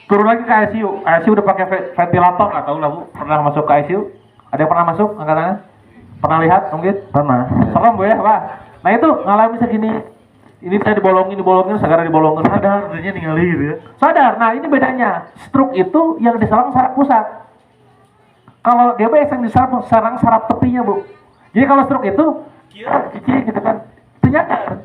turun lagi ke ICU. ICU udah pakai ventilator, nggak tahu lah Bu. Pernah masuk ke ICU? Ada yang pernah masuk angkat tangan? Pernah lihat mungkin? Pernah. Serem Bu ya Pak. Nah itu ngalamin segini. Ini saya dibolongin, segera dibolongin. Sadar, artinya ninggalin gitu ya. Sadar. Nah ini bedanya. Stroke itu yang diserang saraf pusat. Kalau GBS yang diserang saraf tepinya Bu. Jadi kalau stroke itu cici gitu kan, ternyata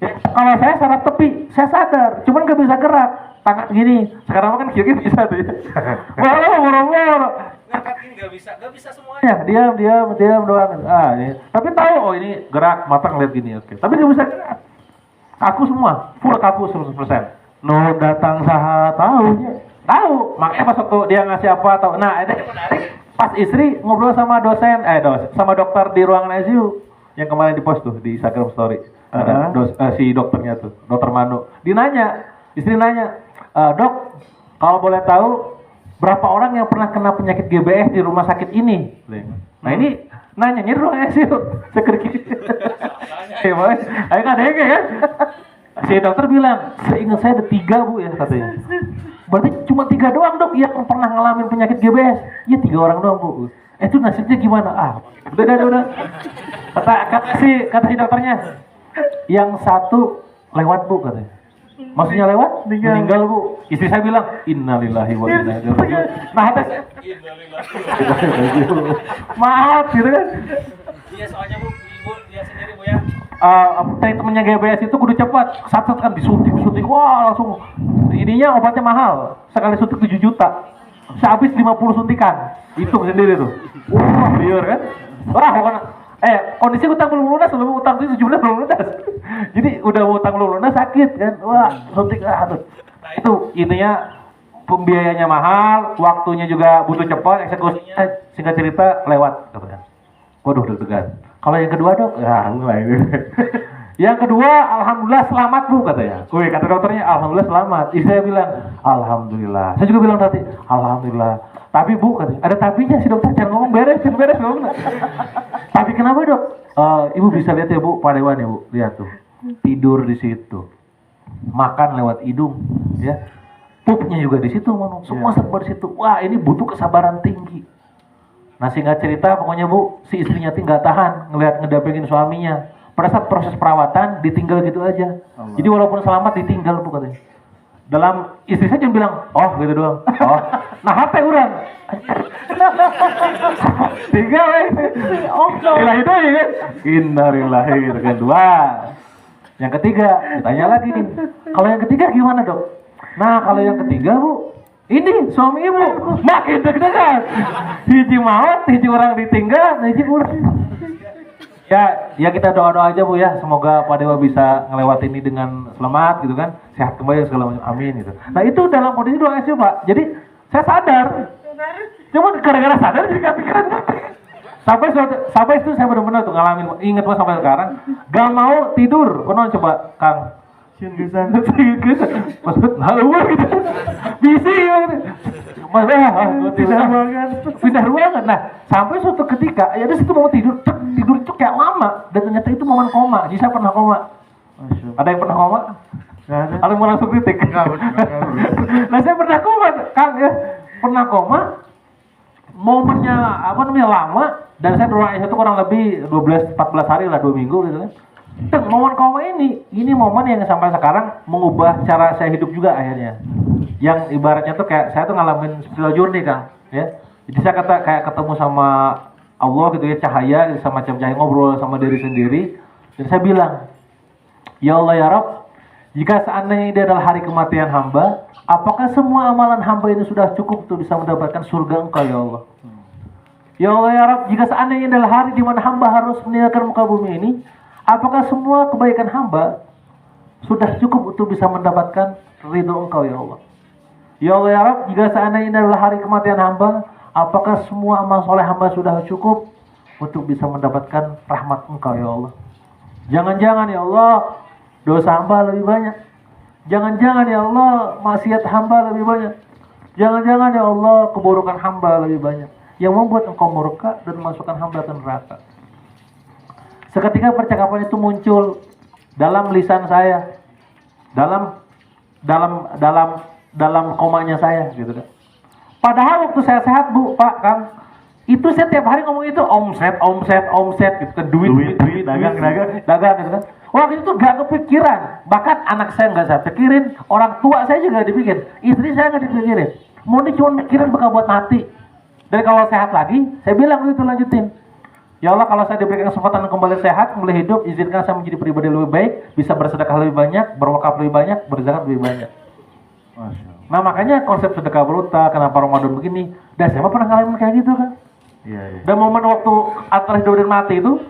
ya, kalau saya saraf tepi, saya sadar, cuman gak bisa gerak, tangan gini. Sekarang kan kiri bisa tuh. Boro-boro. Ngangkat gini gak bisa semuanya. Diam doang. Ini. Tapi tahu oh ini gerak, mata ngeliat gini, oke. Tapi gak bisa gerak. Kaku semua, full kaku 100%. No datang saha tahunya. Tahu, makanya pas waktu dia ngasih apa tahu. Nah, ini menarik. Pas istri ngobrol sama sama dokter di ruangan ICU yang kemarin di post tuh di Instagram story. Ada si dokternya tuh, dokter Manu. Istri nanya, "Dok, kalau boleh tahu berapa orang yang pernah kena penyakit GBS di rumah sakit ini?" Nah, ini nanyanya di ruangan ICU. Security. Ayo kan ya. Si dokter bilang, seingat saya ada 3 Bu ya katanya. Berarti cuma 3 doang Dok yang pernah ngalamin penyakit GBS. Iya 3 orang doang Bu. Itu nasibnya gimana? Udah. Kata si dokternya, yang satu lewat Bu katanya. Maksudnya lewat? Meninggal Bu. Istri saya bilang, innalillahi wa inna ilaihi raji'un. Nah atas maaf gitu kan. Iya soalnya Bu, ibu dia sendiri Bu ya. Treatmentnya GBS itu kudu cepat, satu kan disuntik, wah langsung ininya obatnya mahal, sekali suntik 7 juta, sehabis 50 suntikan, itu sendiri tuh, wah liar kan, kondisi utang belum lunas, sebelum utang itu 17 belum lunas, jadi udah utang belum lunas sakit kan, wah suntik tuh, nah itu intinya pembiayanya mahal, waktunya juga butuh cepat, eksekusinya singkat cerita lewat, katanya. Waduh deg-degan. Kalau yang kedua Dok, ya mulai. Yang kedua, alhamdulillah selamat Bu katanya. Wih kata dokternya, alhamdulillah selamat. Istri saya bilang, alhamdulillah. Saya juga bilang tadi, alhamdulillah. Tapi Bu katanya, ada tapinya si dokter jangan ngomong beres ngomong. Tapi kenapa Dok? Ibu bisa lihat ya Bu, padewan ya Bu, lihat tuh. Tidur di situ, makan lewat hidung, ya. Pupnya juga di situ, semua serba di situ. Wah ini butuh kesabaran tinggi. Nah singkat cerita pokoknya Bu, si istrinya nggak tahan ngelihat ngedampingin suaminya. Pada saat proses perawatan ditinggal gitu aja. Allah. Jadi walaupun selamat ditinggal Bu katanya. dalam istri saya cuma bilang, oh gitu doang. Oh, nah HP urang. Tiga oh ilahi itu ya kan. Innalillahi gitu kan. Dua. Yang ketiga, ditanya lagi. Kalau yang ketiga gimana dok? Nah kalau yang ketiga bu, ini suami ibu makin deg-degan. Hiji maut, hiji orang ditinggal, hiji urang. Ya kita doa-doa aja bu ya, semoga Pak Dewa bisa ngelewatin ini dengan selamat gitu kan, sehat kembali segala macam, amin gitu. Nah itu dalam kondisi doa ICU Pak, jadi saya sadar, cuma gara-gara sadar jadi kepikiran. Sampai itu saya benar-benar tuh ngalamin, inget Pak sampai sekarang, gak mau tidur, konon coba Kang. Singgisan, maksud haluan gitu, bisi ya, pindah ruangan. Nah, sampai suatu ketika, ya di situ mau tidur itu kayak lama, dan ternyata itu momen koma. Jadi saya pernah koma. Ada yang pernah koma? Ada yang mau langsung kritik? Nah, saya pernah koma, Kang ya, pernah koma. Momennya lama, dan saya di ruang ICU itu kurang lebih 12-14 hari lah, 2 minggu gitu kan. Momen koma ini momen yang sampai sekarang mengubah cara saya hidup juga akhirnya. Yang ibaratnya tuh kayak saya tuh ngalamin spiritual journey Kang, ya. Jadi saya kayak ketemu sama Allah gitu ya, cahaya, sama cahaya ngobrol sama diri sendiri. Dan saya bilang, ya Allah ya Rabb, jika seandainya ini adalah hari kematian hamba, apakah semua amalan hamba ini sudah cukup untuk bisa mendapatkan surga Engkau ya Allah? Ya Allah ya Rabb, jika seandainya ini adalah hari di mana hamba harus meninggalkan muka bumi ini, apakah semua kebaikan hamba sudah cukup untuk bisa mendapatkan ridho Engkau ya Allah? Ya Allah ya Rabb, jika seandainya ini adalah hari kematian hamba, apakah semua amal soleh hamba sudah cukup untuk bisa mendapatkan rahmat Engkau ya Allah? Jangan-jangan ya Allah, dosa hamba lebih banyak. Jangan-jangan ya Allah, maksiat hamba lebih banyak. Jangan-jangan ya Allah, keburukan hamba lebih banyak, yang membuat Engkau murka dan memasukkan hamba ke neraka. Seketika percakapan itu muncul dalam lisan saya, dalam komanya saya, gitu kan. Padahal waktu saya sehat Bu, Pak, Kang, itu saya tiap hari ngomong itu omset, gitu kan, duit, dagang, gitu kan. Waktu itu gak kepikiran, bahkan anak saya nggak saya pikirin, orang tua saya juga dipikir, istri saya nggak dipikirin. Murni cuma mikirin bakal buat mati. Dan kalau sehat lagi, saya bilang itu lanjutin. Ya Allah, kalau saya diberikan kesempatan kembali sehat, kembali hidup, izinkan saya menjadi pribadi lebih baik, bisa bersedekah lebih banyak, berwakaf lebih banyak, berzakat lebih banyak. Nah makanya konsep sedekah berutang, kenapa Ramadan begini, dan saya mah pernah ngalamin kayak gitu kan. Iya. Dan momen waktu antara hidup dan mati itu,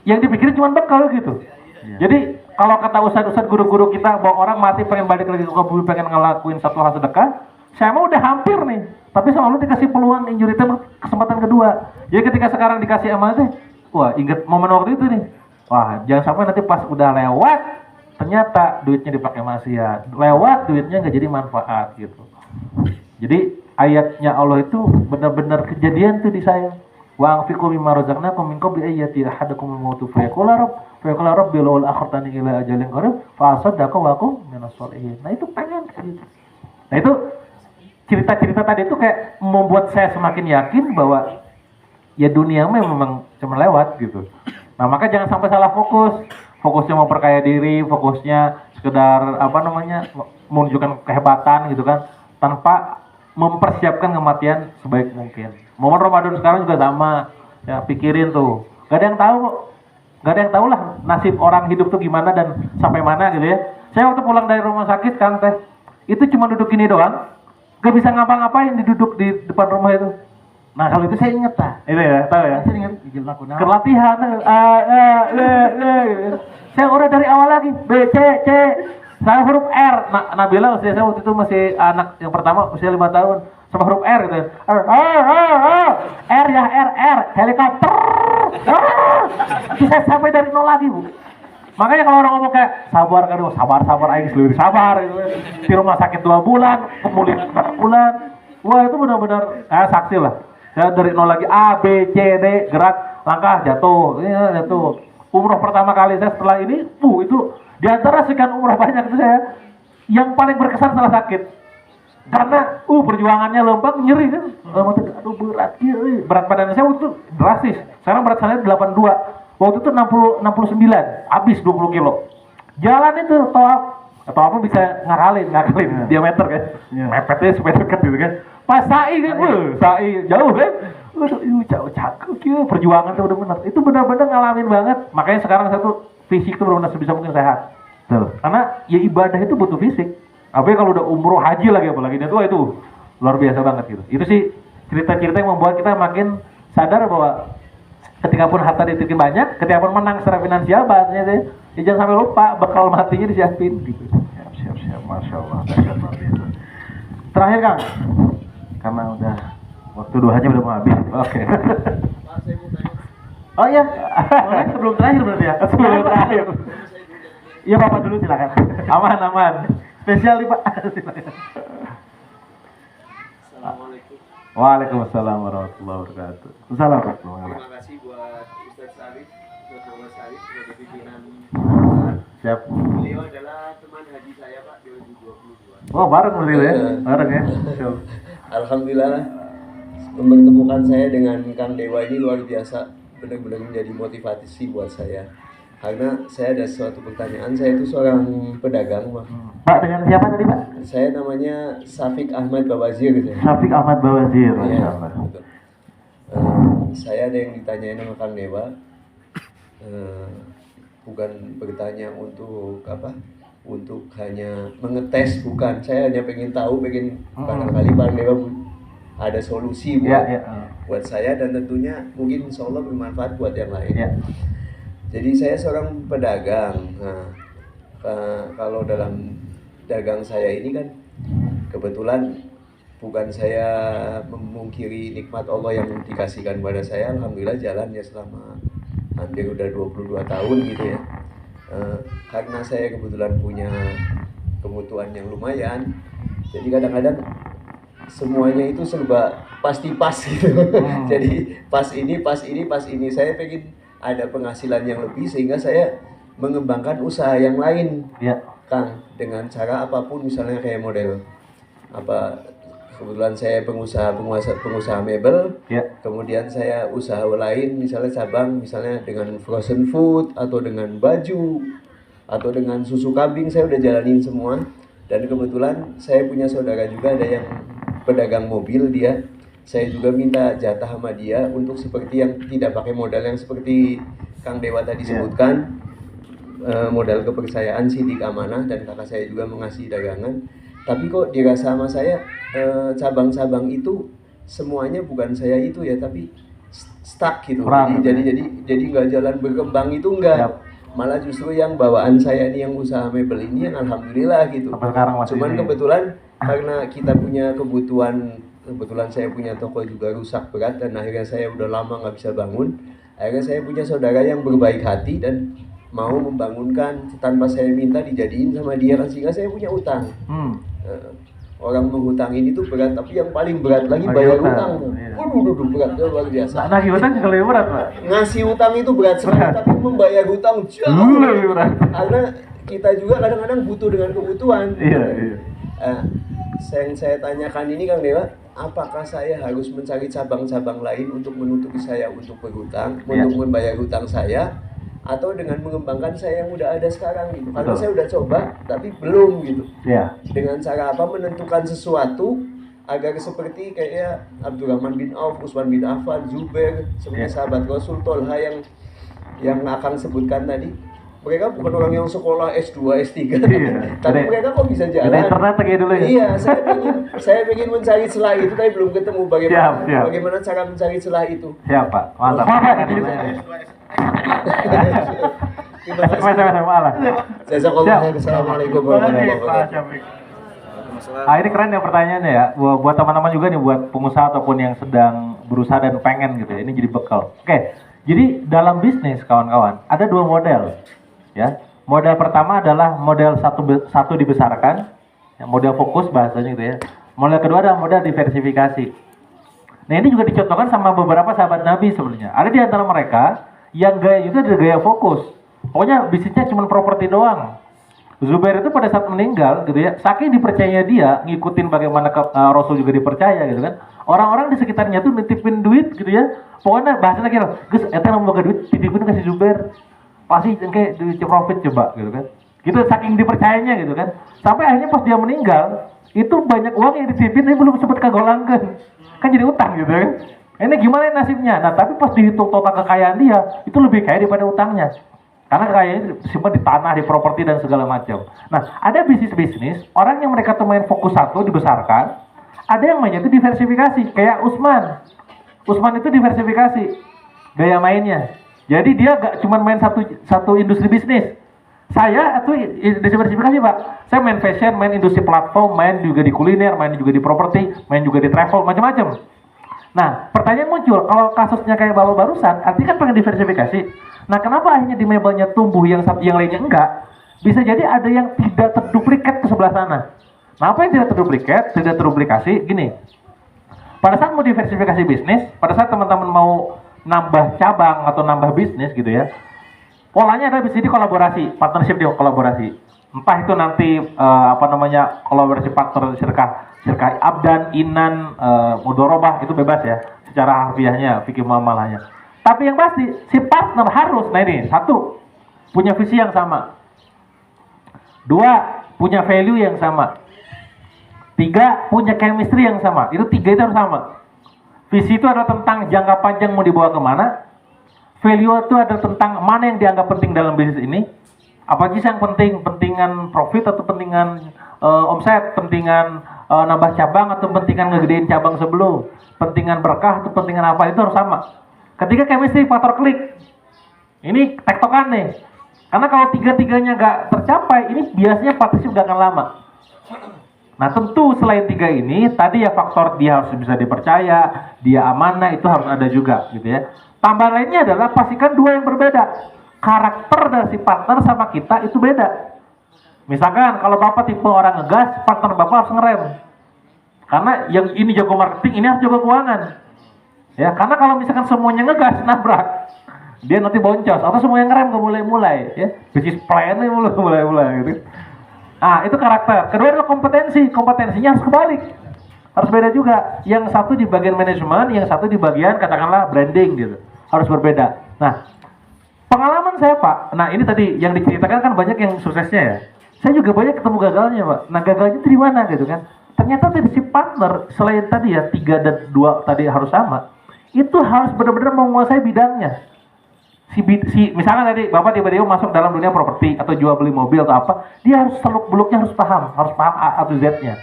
yang dipikirin cuma bekal gitu. Iya. Jadi kalau kata ustadz guru-guru kita, bahwa orang mati pengen balik lagi ke bumi, pengen ngelakuin satu hal sedekah, saya mah udah hampir nih. Tapi selalu dikasih peluang injury time, kesempatan kedua. Jadi ketika sekarang dikasih amal teh, wah inget momen waktu itu nih. Wah jangan sampai nanti pas udah lewat, ternyata duitnya dipakai maksiat. Lewat duitnya nggak jadi manfaat gitu. Jadi ayatnya Allah itu benar-benar kejadian tuh di saya. Wa anfiqu mimma razaqnakum min qabli ayyati ahadakum al-mautu fa yaqula rabbi law akhartani ila ajalin qarib fa asaddaqa wa akum minas sholihin. Nah itu pengen gitu. Nah itu cerita-cerita tadi itu kayak membuat saya semakin yakin bahwa ya dunia memang cuma lewat gitu. Nah maka jangan sampai salah fokus. Fokusnya mau perkaya diri, fokusnya sekedar menunjukkan kehebatan gitu kan, tanpa mempersiapkan kematian sebaik mungkin. Momen Ramadan sekarang juga sama, ya pikirin tuh. Gak ada yang tahu kok, gak ada yang tahu lah nasib orang hidup tuh gimana dan sampai mana gitu ya. Saya waktu pulang dari rumah sakit kan teh, itu cuma duduk gini doang, gak bisa ngapa-ngapain duduk di depan rumah itu. Nah kalau itu saya inget itu ya, tahu ya. Saya inget, kelatihan. Saya udah dari awal lagi, B, C, saya huruf R. Nabila usia saya waktu itu masih anak yang pertama, usia 5 tahun, sama huruf R gitu. R ya, R, helikopter. Bisa sampai dari nol lagi Bu. Makanya kalau orang ngomong kayak sabar, aing seluruh sabar gitu. Di rumah sakit 2 bulan, pemulihan 4 bulan. Wah itu benar-benar saksi lah. Saya dari nol lagi, A, B, C, D, gerak, langkah, jatuh. Umroh pertama kali saya setelah ini, itu di antara sekian umroh banyak itu saya, yang paling berkesan setelah sakit. Karena, perjuangannya lompat, nyeri kan. Aduh berat, berat badan saya waktu itu drastis. Sekarang berat saya 82. Waktu itu 69, habis 20 kilo. Jalan itu, atau apa bisa ngakalin diameter kan, mepetnya supaya deket gitu kan. Pas sai kan, sai jauh kan, cakep, perjuangan tuh bener-bener, itu benar-benar ngalamin banget. Makanya sekarang saya tuh fisik tuh benar-benar sebisa mungkin sehat. Karena ya ibadah itu butuh fisik. Apalagi kalau udah umroh haji lagi apalagi dia tuh itu luar biasa banget gitu. Itu sih cerita-cerita yang membuat kita makin sadar bahwa ketika pun harta dititipin banyak, ketika pun menang secara finansial bahasanya deh, ya jangan sampai lupa bekal matinya disiapin gitu. Siap, masya Allah. Terakhir Kang, karena udah waktu doanya udah mau habis. Oke. Oh iya, boleh sebelum terakhir berarti ya. Sebelum terakhir. Iya Bapak dulu silakan. Aman. Spesial nih Pak. Assalamualaikum. Waalaikumsalam warahmatullahi wabarakatuh. Assalamualaikum. Terima kasih buat Ustadz Sarif, Ustadz Muhammad Sarif sebagai pimpinan. Siap. Beliau adalah teman haji saya Pak 2022. Oh bareng berarti ya? Bareng ya? Alhamdulillah mempertemukan saya dengan Kang Dewa ini luar biasa, benar-benar menjadi motivasi buat saya. Karena saya ada suatu pertanyaan, saya itu seorang pedagang Pak. Pak dengan siapa tadi Pak? Saya namanya Safik Ahmad Bawazir gitu ya. Syafiq Ahmad Bawazir. Masya Iya, Allah. betul. Saya ada yang ditanyain sama Kang Dewa, bukan bertanya untuk apa, untuk hanya mengetes, bukan. Saya hanya pengen tahu, pengen barangkali Kang Dewa ada solusi buat buat saya dan tentunya mungkin insya Allah bermanfaat buat yang lain. Ya. Jadi saya seorang pedagang. Nah, kalau dalam dagang saya ini kan kebetulan bukan saya memungkiri nikmat Allah yang dikasihkan pada saya. Alhamdulillah jalan ya selama hampir udah 22 tahun gitu ya. Karena saya kebetulan punya kebutuhan yang lumayan, jadi kadang-kadang semuanya itu serba pasti pas gitu. Jadi pas ini saya pengen ada penghasilan yang lebih sehingga saya mengembangkan usaha yang lain, Kang, dengan cara apapun, misalnya kayak model apa, kebetulan saya pengusaha mebel, kemudian saya usaha lain misalnya cabang misalnya dengan frozen food atau dengan baju atau dengan susu kambing, saya udah jalanin semua. Dan kebetulan saya punya saudara juga ada yang pedagang mobil, saya juga minta jatah sama dia untuk seperti yang tidak pakai modal yang seperti Kang Dewa tadi sebutkan, modal kepercayaan, sidik amanah, dan kakak saya juga mengasihi dagangan. Tapi kok dirasa sama saya cabang-cabang itu semuanya bukan saya itu ya, tapi stuck gitu. Jadi nggak jalan berkembang itu enggak. Malah justru yang bawaan saya ini yang usaha mebel ini yang alhamdulillah gitu. Cuman kebetulan karena kita punya kebetulan saya punya toko juga rusak berat dan akhirnya saya udah lama nggak bisa bangun. Akhirnya saya punya saudara yang berbaik hati dan mau membangunkan tanpa saya minta, dijadiin sama dia kan, sehingga saya punya utang. Orang menghutangin itu berat, tapi yang paling berat lagi bayar utang. Waduh, beratnya luar biasa. Nagih utang juga lebih berat Pak. Ngasih utang itu berat sekali, tapi membayar utang jauh lebih berat. Karena kita juga kadang-kadang butuh dengan kebutuhan. Iya. Yang saya tanyakan ini Kang Dewa, apakah saya harus mencari cabang-cabang lain untuk menutupi saya untuk berhutang, untuk membayar hutang saya, atau dengan mengembangkan saya yang udah ada sekarang gitu? Karena saya udah coba tapi belum gitu. Dengan cara apa menentukan sesuatu agar seperti kayak Abdurrahman bin Auf, Utsman bin Affan, Zubair, seperti sahabat Rasul, Tolha yang akan sebutkan tadi. Mereka bukan orang yang sekolah S2, S3, tapi mereka kok bisa jalan. Internet kayak dulu ya. Iya, saya ingin mencari celah itu, tapi belum ketemu bagaimana cara mencari celah itu. Siap Pak, mantap. Assalamualaikum warahmatullahi wabarakatuh. Ini keren ya pertanyaannya ya. Buat teman-teman juga nih, buat pengusaha ataupun yang sedang berusaha dan pengen gitu ya. Ini jadi bekal. Oke, jadi dalam bisnis kawan-kawan ada dua model. Ya, model pertama adalah model satu dibesarkan, model fokus bahasanya gitu ya. Model kedua adalah model diversifikasi. Nah ini juga dicontohkan sama beberapa sahabat Nabi sebenarnya. Ada di antara mereka yang gaya itu ada gaya fokus. Pokoknya bisnisnya cuma properti doang. Zubair itu pada saat meninggal gitu ya, saking dipercaya dia, ngikutin bagaimana Rasul juga dipercaya gitu kan. Orang-orang di sekitarnya tuh nitipin duit gitu ya. Pokoknya bahasanya kira, Gus, eta mau boga duit, titipin kasih Zubair. Pasti kayak duit profit coba gitu kan. gitu, saking dipercayanya gitu kan. Sampai akhirnya pas dia meninggal, itu banyak uang yang disimpan tapi belum sempat kagolangkan, kan jadi utang gitu kan. Ini gimana nasibnya? Nah tapi pas dihitung total kekayaan dia, itu lebih kaya daripada utangnya. Karena kekayaannya disimpan di tanah, di properti dan segala macam. Nah ada bisnis orang yang mereka tuh main fokus satu dibesarkan, ada yang mainnya itu diversifikasi, kayak Usman. Usman itu diversifikasi gaya mainnya. Jadi dia gak cuma main satu industri bisnis. Saya itu diversifikasi Pak. Saya main fashion, main industri platform, main juga di kuliner, main juga di properti, main juga di travel, macam-macam. Nah, pertanyaan muncul, kalau kasusnya kayak Bapak barusan, artinya kan pengen diversifikasi. Nah, kenapa akhirnya di mebelnya tumbuh yang lainnya enggak? Bisa jadi ada yang tidak terduplikat ke sebelah sana. Nah, apa yang tidak terduplikat, tidak terduplikasi? Gini, pada saat mau diversifikasi bisnis, pada saat teman-teman mau nambah cabang atau nambah bisnis gitu ya, polanya adalah bisa di kolaborasi, partnership di kolaborasi. Entah itu nanti kolaborasi partner Sirkah Abdan, Inan, Mudorobah, itu bebas ya secara harfiahnya, fikih muamalahnya. Tapi yang pasti si partner harus, nah ini, satu, punya visi yang sama. Dua, punya value yang sama. Tiga, punya chemistry yang sama. Itu tiga itu harus sama. Visi itu adalah tentang jangka panjang mau dibawa kemana. Value itu adalah tentang mana yang dianggap penting dalam bisnis ini. Apa sih yang penting? Pentingan profit atau pentingan omset? Pentingan nambah cabang atau pentingan ngegedein cabang sebelum? Pentingan berkah atau pentingan apa? Itu harus sama. Ketiga, chemistry, faktor klik. Ini tektokan nih. Karena kalau tiga-tiganya nggak tercapai, ini biasanya partnership gak akan lama. Nah tentu selain tiga ini, tadi ya faktor dia harus bisa dipercaya, dia amanah, itu harus ada juga gitu ya. Tambahan lainnya adalah pastikan dua yang berbeda. Karakter dari si partner sama kita itu beda. Misalkan kalau Bapak tipe orang ngegas, partner Bapak harus ngerem. Karena yang ini jago marketing, ini harus jago keuangan. Ya, karena kalau misalkan semuanya ngegas, nabrak, dia nanti boncos. Atau semua yang ngerem gak mulai-mulai, ya. Bisnis plan nih mulai-mulai gitu. Ah, itu karakter. Kedua adalah kompetensi. Kompetensinya harus kebalik. Harus beda juga. Yang satu di bagian manajemen, yang satu di bagian katakanlah branding gitu. Harus berbeda. Nah, pengalaman saya Pak, nah ini tadi yang diceritakan kan banyak yang suksesnya ya. Saya juga banyak ketemu gagalnya Pak. Nah gagalnya itu di mana gitu kan? Ternyata dari si partner, selain tadi ya 3 dan 2 tadi harus sama, itu harus benar-benar menguasai bidangnya. Misalnya tadi Bapak tiba-tiba masuk dalam dunia properti atau jual beli mobil atau apa, dia harus seluk-beluknya harus paham A atau Z-nya.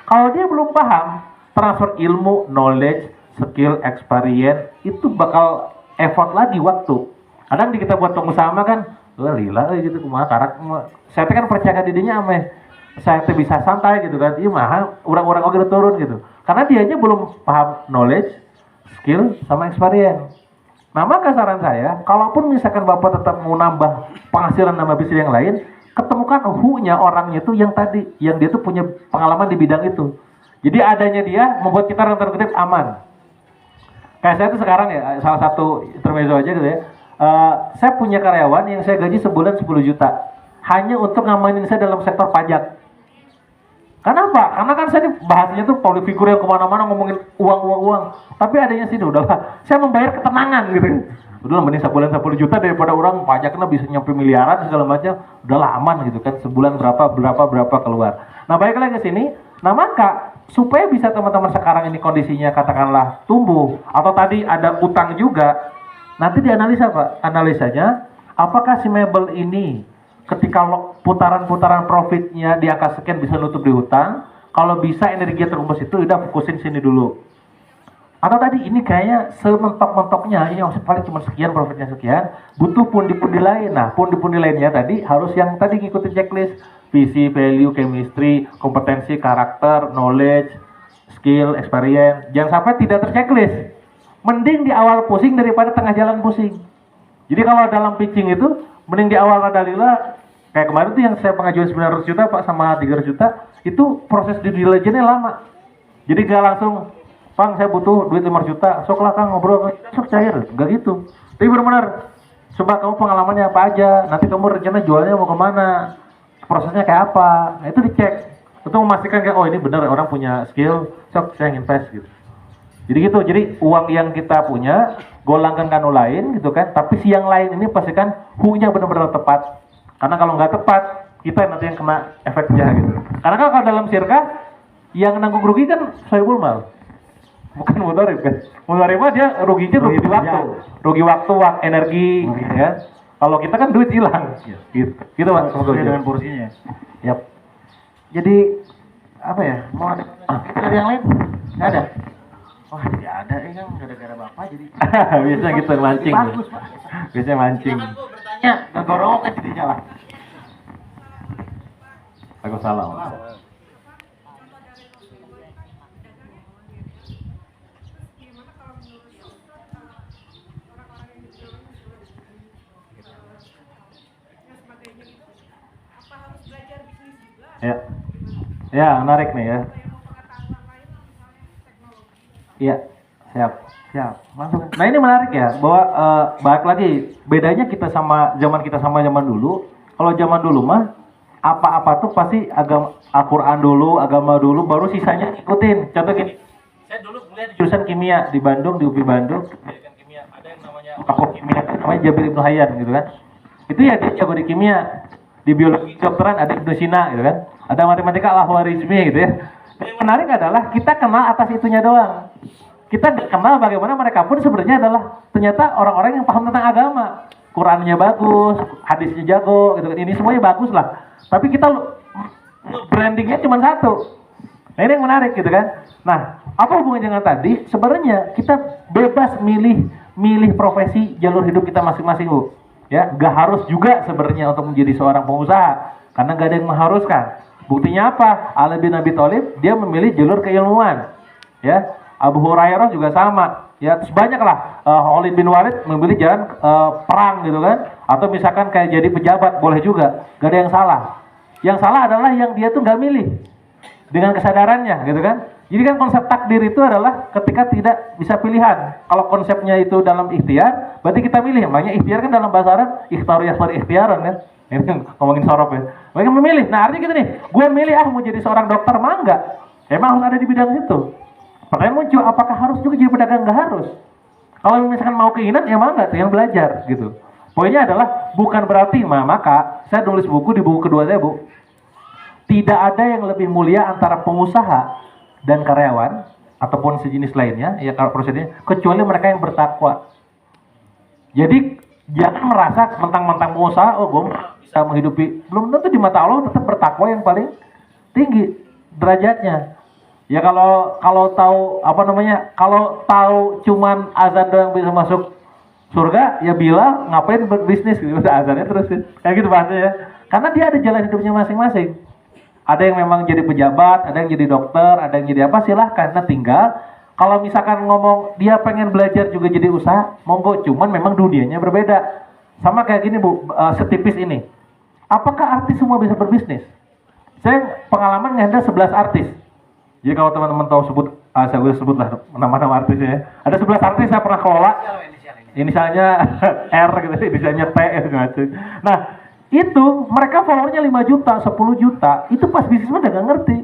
Kalau dia belum paham, transfer ilmu, knowledge, skill, experience itu bakal effort lagi waktu. Kadang di kita buat pengusaha kan, lila gitu kumaha karak. Saya kan percaya dirinya ame. Saya bisa santai gitu kan. Iya mah orang-orang oke turun gitu. Karena dianya belum paham knowledge, skill sama experience. Nah maka saran saya, kalaupun misalkan Bapak tetap mau nambah penghasilan nambah bisnis yang lain, ketemukan who-nya orangnya itu yang tadi, yang dia tuh punya pengalaman di bidang itu. Jadi adanya dia membuat kita dalam tanda kutip aman. Kayak saya tuh sekarang ya, salah satu intermezzo aja gitu ya. Saya punya karyawan yang saya gaji sebulan 10 juta. Hanya untuk ngamanin saya dalam sektor pajak. Kenapa? Karena kan saya bahasanya tuh public figure yang kemana-mana ngomongin uang. Tapi adanya sini udahlah, saya membayar ketenangan gitu. Udah mending sebulan 10 juta daripada orang pajaknya bisa nyampe miliaran segala macam. Udahlah aman gitu kan, sebulan berapa keluar. Nah baik lagi ke sini. Nah maka supaya bisa teman-teman sekarang ini kondisinya katakanlah tumbuh atau tadi ada utang juga, nanti dianalisa Pak. Analisanya apakah si mebel ini ketika putaran-putaran profitnya di angka sekian bisa nutup di hutang, kalau bisa energi terkumpul itu udah fokusin sini dulu. Atau tadi ini kayaknya sementok-mentoknya ini paling cuma sekian profitnya sekian, butuh pundi-pundi lain. Nah pundi-pundi lainnya tadi harus yang tadi ngikutin checklist, visi, value, chemistry, kompetensi, karakter, knowledge, skill, experience. Jangan sampai tidak terchecklist. Mending di awal pusing daripada tengah jalan pusing. Jadi kalau dalam pitching itu mending di awal ada lila, kayak kemarin tuh yang saya pengajuan 900 juta Pak sama 300 juta, itu proses due diligence-nya lama. Jadi gak langsung, Bang saya butuh duit 5 juta, sok lah Kang ngobrol, sok cair, gak gitu. Tapi benar-benar, coba kamu pengalamannya apa aja, nanti kamu rencana jualnya mau kemana, prosesnya kayak apa, nah itu dicek. Untuk memastikan kayak, oh ini benar orang punya skill, sok saya invest gitu. Jadi gitu, jadi uang yang kita punya, golangkan kanu lain gitu kan, tapi si yang lain ini pastikan who-nya benar-benar tepat. Karena kalau nggak tepat, kita nanti yang kena efeknya gitu. Karena kan kalau dalam syirkah yang nanggung rugi kan sohibul mal, bukan mudharib kan. Mudharib mah dia ruginya rugi waktu, rugi waktu, energi, ya. Kalau kita kan duit hilang, gitu. Gitu Pak. Sesuai dengan porsinya. Yap. Jadi apa ya? Mau ada dari yang lain? Nggak ada. Wah, tidak ada kan gara-gara Bapak jadi. Biasanya gitu mancing. Bagus, Pak. Biasanya mancing. Bertanya, nggak gorong kan jadinya lah. Waalaikumsalam. Ya, ya menarik nih ya. Iya, siap, siap. Masuk. Nah ini menarik ya, bahwa balik lagi bedanya kita sama zaman dulu. Kalau zaman dulu mah apa-apa tuh pasti agama Al-Quran dulu, agama dulu, baru sisanya ikutin. Contoh gini, saya dulu kuliah di jurusan kimia di Bandung, di UPI Bandung. Pendidikan kimia, ada yang namanya Fakultas Kimia, namanya Jabir Ibnu Hayyan gitu kan. Itu ya dia jago di kimia, di biologi kedokteran ada Ibnu Sina gitu kan. Ada matematika Al-Khwarizmi gitu ya. Yang menarik adalah kita kenal atas itunya doang. Kita kenal bagaimana mereka pun sebenarnya adalah ternyata orang-orang yang paham tentang agama. Qurannya bagus, hadisnya jago gitu kan. Ini semuanya bagus lah. Tapi kita brandingnya cuma satu. Nah ini yang menarik gitu kan. Nah, apa hubungannya dengan tadi? Sebenarnya kita bebas milih profesi jalur hidup kita masing-masing, Bu. Ya, gak harus juga sebenarnya untuk menjadi seorang pengusaha, karena gak ada yang mengharuskan. Buktinya apa? Ali bin Abi Thalib dia memilih jalur keilmuan. Ya, Abu Hurairah juga sama. Ya, terus banyak lah. Khalid bin Walid memilih jalan perang gitu kan. Atau misalkan kayak jadi pejabat boleh juga. Gak ada yang salah. Yang salah adalah yang dia tuh gak milih dengan kesadarannya gitu kan. Jadi kan konsep takdir itu adalah ketika tidak bisa pilihan. Kalau konsepnya itu dalam ikhtiar, berarti kita milih. Makanya ikhtiar kan dalam bahasa Arab ikhtaru yastar ikhtiaran kan. Ini kan ngomongin sorof ya. Mereka memilih. Nah artinya gitu nih, gue milih mau jadi seorang dokter mah enggak. Emang harus ada di bidang itu. Pertanyaan muncul, apakah harus juga jadi pedagang? Enggak harus. Kalau misalkan mau keinginan, ya mah enggak, yang belajar gitu. Poinnya adalah bukan berarti, maka saya nulis buku di buku kedua saya, Bu. Tidak ada yang lebih mulia antara pengusaha dan karyawan ataupun sejenis lainnya, ya kalau prosedurnya, kecuali mereka yang bertakwa. Jadi jangan merasa mentang-mentang pengusaha, oh gue bisa menghidupi. Belum tentu di mata Allah tetap bertakwa yang paling tinggi derajatnya. Ya kalau tahu apa namanya, kalau tahu cuman azan doang bisa masuk surga, ya Bilal ngapain berbisnis gitu, udah azannya terus kayak gitu bahasanya. Karena dia ada jalan hidupnya masing-masing. Ada yang memang jadi pejabat, ada yang jadi dokter, ada yang jadi apa, silahkan. Nah tinggal kalau misalkan ngomong dia pengen belajar juga jadi usaha, monggo, cuman memang dunianya berbeda. Sama kayak gini Bu, setipis ini. Apakah artis semua bisa berbisnis? Saya pengalaman ngehandle 11 artis. Jadi kalau teman-teman tahu saya sebut lah nama-nama artisnya ya. Ada 11 artis saya pernah kelola. Inisialnya R gitu, inisialnya T gitu. Nah, itu mereka followernya 5 juta, 10 juta, itu pas bisnis udah gak ngerti.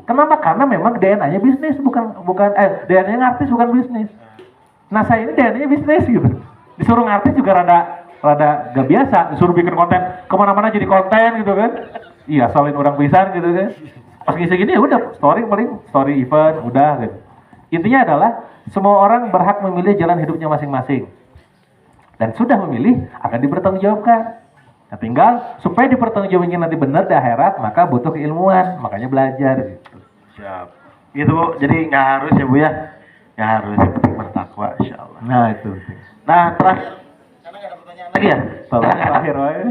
Kenapa? Karena memang DNA-nya bisnis, bukan DNA-nya artis bukan bisnis. Nah, saya ini DNA-nya bisnis gitu. Disuruh ngartis juga rada gak biasa, disuruh bikin konten kemana-mana jadi konten gitu kan. Iya, salin orang pisan gitu kan. Pas ngisi gini ya udah story event udah gitu. Intinya adalah semua orang berhak memilih jalan hidupnya masing-masing. Dan sudah memilih akan dipertanggungjawabkan. Nah tinggal supaya dipertanggungjawabkan nanti benar di akhirat, maka butuh keilmuan, makanya belajar gitu. Siap. Gitu Bu, jadi nggak harus ya Bu ya. Nggak harus, yang penting bertakwa insyaallah. Nah itu. Nah terakhir, karena nggak ada pertanyaan lagi ya? Terakhir wae.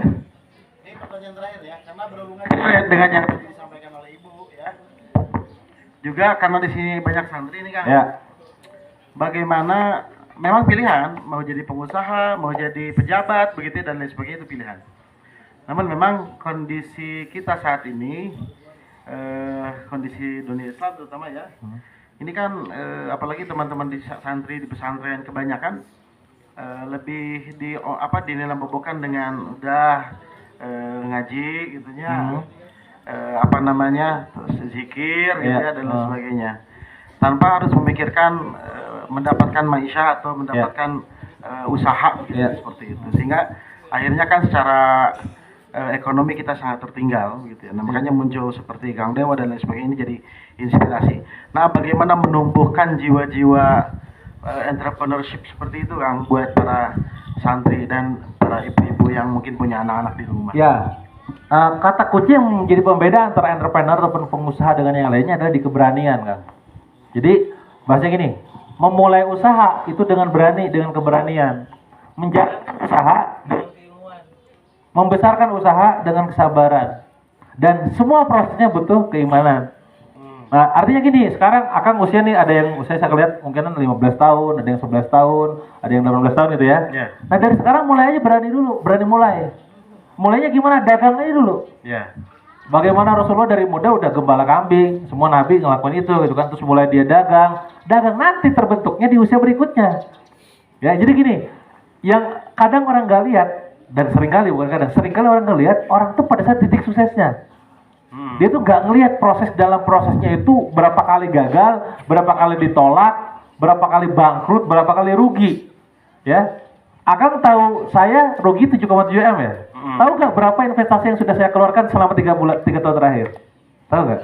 Ini pertanyaan terakhir ya, karena berhubungan dengan yang tadi disampaikan oleh Ibu ya. Juga karena di sini banyak santri nih Kang. Ya. Bagaimana memang pilihan mau jadi pengusaha, mau jadi pejabat begitu dan lain sebagainya itu pilihan. Namun memang kondisi kita saat ini kondisi dunia Islam terutama ya. Ini kan apalagi teman-teman di santri di pesantren kebanyakan lebih dinilai-bobokan dengan udah ngaji gitunya. Apa namanya? Zikir gitu ya, dan lain sebagainya. Tanpa harus memikirkan mendapatkan maisha atau mendapatkan usaha gitu, seperti itu. Sehingga akhirnya kan secara ekonomi kita sangat tertinggal gitu ya. Nah, makanya muncul seperti Kang Dewa dan lain sebagainya ini jadi inspirasi. Nah, bagaimana menumbuhkan jiwa-jiwa entrepreneurship seperti itu Kang buat para santri dan para ibu-ibu yang mungkin punya anak-anak di rumah? Ya, kata kunci yang menjadi pembeda antara entrepreneur ataupun pengusaha dengan yang lainnya adalah di keberanian, Kang. Jadi, bahasanya gini, memulai usaha itu dengan berani, dengan keberanian. Menjalankan usaha dengan keilmuan. Membesarkan usaha dengan kesabaran. Dan semua prosesnya butuh keimanan. Nah, artinya gini, sekarang Akang usia nih ada yang usia saya lihat mungkin 15 tahun, ada yang 11 tahun, ada yang 18 tahun gitu ya. Yeah. Nah, dari sekarang mulai aja berani dulu, berani mulai. Mulainya gimana? Dagang aja dulu. Ya. Bagaimana Rasulullah dari muda udah gembala kambing, semua nabi ngelakuin itu gitu kan, terus mulai dia dagang nanti terbentuknya di usia berikutnya. Ya, jadi gini, yang kadang orang nggak lihat dan seringkali orang nggak lihat orang tuh pada saat titik suksesnya. Dia tuh nggak ngelihat dalam prosesnya itu berapa kali gagal, berapa kali ditolak, berapa kali bangkrut, berapa kali rugi. Ya, Akang tahu saya rugi 7,7 M ya. Tahu nggak berapa investasi yang sudah saya keluarkan selama 3 tahun terakhir? Tahu nggak?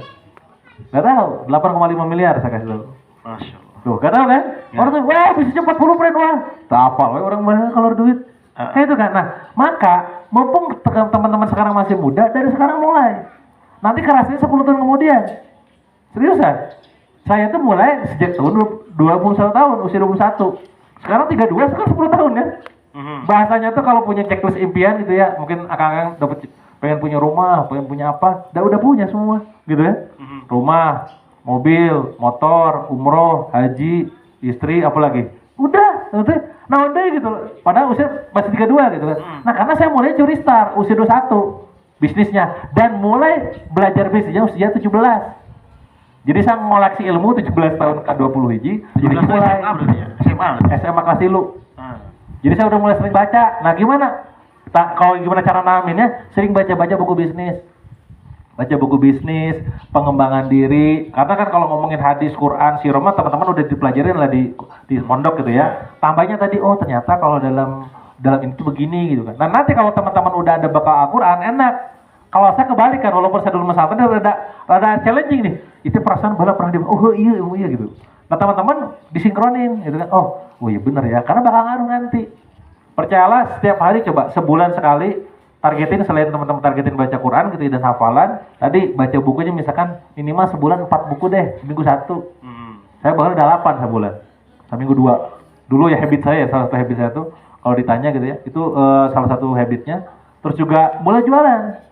Nggak tahu. 8,5 miliar saya kasih tahu. Masya Allah. Tuh, nggak tahu kan? Orang tuh, wah bisa 40% wah. Tak apa, orang mana kalau duit. Kayak itu kan. Nah, maka mumpung teman-teman sekarang masih muda, dari sekarang mulai. Nanti kerasnya 10 tahun kemudian. Seriusan? Saya tuh mulai sejak tahun 21 tahun, usia 21. Sekarang 32, sekarang 10 tahun ya. Bahasanya tuh kalau punya checklist impian gitu ya, mungkin akang dapat pengen punya rumah, pengen punya apa, udah punya semua gitu ya. Rumah, mobil, motor, umroh, haji, istri, apa lagi? Udah, nah udah gitu loh. Padahal usia masih 32 gitu kan. Nah, karena saya mulai curi start usia 21 bisnisnya dan mulai belajar bisnisnya usia 17. Jadi saya ngoleksi ilmu 17 tahun ke 20 hiji. Jadi mulai SMA berarti ya? SMA kelas tilu. Jadi saya udah mulai sering baca. Nah, gimana? Kalau gimana cara namainnya? Sering baca-baca buku bisnis. Baca buku bisnis, pengembangan diri. Karena kan kalau ngomongin hadis, Quran, sirah, teman-teman udah dipelajarin lah di pondok gitu ya. Tambahnya tadi, oh ternyata kalau dalam ini tuh begini gitu kan. Nah, nanti kalau teman-teman udah ada bakal Al-Quran, enak. Kalau saya kebalikan, walaupun saya dulu pesantren rada challenging nih. Itu perasaan bala pernah oh iya gitu. Nah, teman-teman disinkronin gitu kan. Oh iya bener ya, karena bakal ngaruh nanti. Percayalah, setiap hari coba sebulan sekali targetin, selain teman-teman targetin baca Quran gitu dan hafalan. Tadi baca bukunya misalkan minimal sebulan 4 buku deh, seminggu 1. Saya bakal udah 8 sebulan. Seminggu 2. Dulu ya habit saya, salah satu habit saya tuh kalau ditanya gitu ya, itu salah satu habitnya. Terus juga mulai jualan.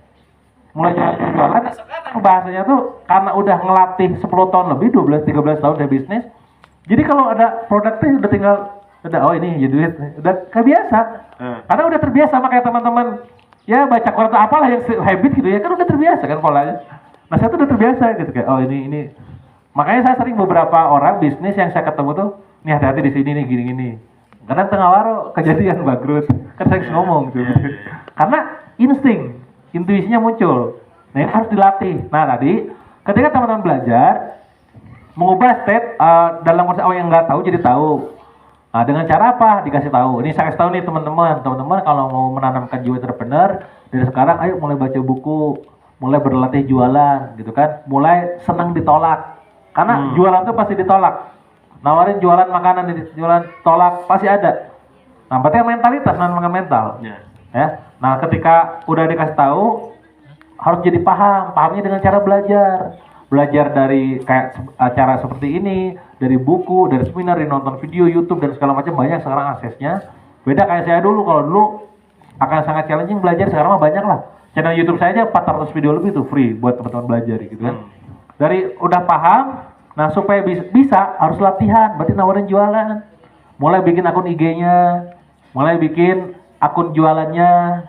Sekarang bahasanya tuh karena udah ngelatih 10 tahun lebih, 12-13 tahun dari bisnis. Jadi kalau ada produknya udah tinggal oh ini ya duit, udah kebiasa. Karena udah terbiasa sama kayak teman-teman ya baca Quran atau apalah yang habit gitu ya, kan udah terbiasa kan polanya. Nah, saya tuh udah terbiasa gitu kayak oh ini. Makanya saya sering beberapa orang bisnis yang saya ketemu tuh, nih hati-hati di sini nih gini-gini. Karena tengah waro kejadian bangkrut. Kan saya ngomong gitu. Karena intuisinya muncul. Nah, ini harus dilatih. Nah, tadi ketika teman-teman belajar mengubah state dalam konsep yang nggak tahu jadi tahu. Nah, dengan cara apa? Dikasih tahu. Ini saya kasih tahu nih teman-teman. Teman-teman kalau mau menanamkan jiwa entrepreneur dari sekarang, ayo mulai baca buku, mulai berlatih jualan, gitu kan? Mulai senang ditolak. Karena jualan tuh pasti ditolak. Nawarin jualan makanan, jualan tolak pasti ada. Nah, berarti mentalitas, menanamkan mental. Ya. Nah, ketika udah dikasih tahu, harus jadi pahamnya dengan cara belajar dari kayak acara seperti ini, dari buku, dari seminar, dari nonton video YouTube dan segala macam, banyak sekarang aksesnya. Beda kayak saya dulu, kalau dulu akan sangat challenging belajar, sekarang mah banyak lah. Channel YouTube saya aja 400 video lebih tuh free buat teman-teman belajar gitu kan. Dari udah paham, nah supaya bisa harus latihan, berarti nawarin jualan. Mulai bikin akun IG-nya, mulai bikin akun jualannya,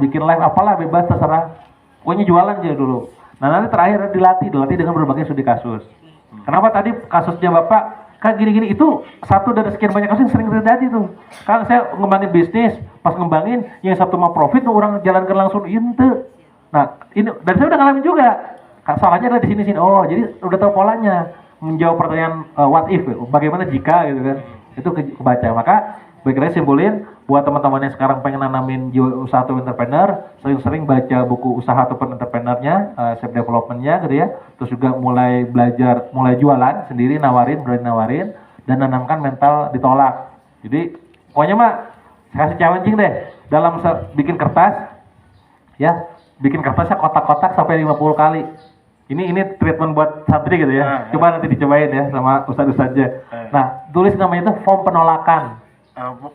bikin live apalah bebas terserah. Pokoknya jualan aja dulu. Nah, nanti terakhir dilatih dengan berbagai studi kasus. Kenapa tadi kasusnya Bapak kan gini-gini, itu satu dari sekian banyak kasus yang sering terjadi tuh. Kan saya ngembangin bisnis, pas ngembangin yang satu mau profit tuh orang jalankan langsung ente. Nah, ini dan saya udah ngalamin juga. Salahnya adalah di sini. Oh, jadi udah tahu polanya. Menjawab pertanyaan what if, bagaimana jika gitu kan. itu kebaca. Maka baiknya simpulin buat teman-teman yang sekarang pengen nanamin jiwa usaha atau entrepreneur, sering-sering baca buku usaha ataupun entrepreneurnya, self developmentnya gitu ya. Terus juga mulai belajar, mulai jualan sendiri, berani nawarin, dan nanamkan mental ditolak. Jadi pokoknya mah saya kasih challenging deh dalam bikin kertas, ya bikin kertasnya kotak-kotak sampai 50 kali. Ini treatment buat santri gitu ya. Coba nanti dicobain ya sama ustadz-ustadznya. Nah, tulis namanya itu form penolakan.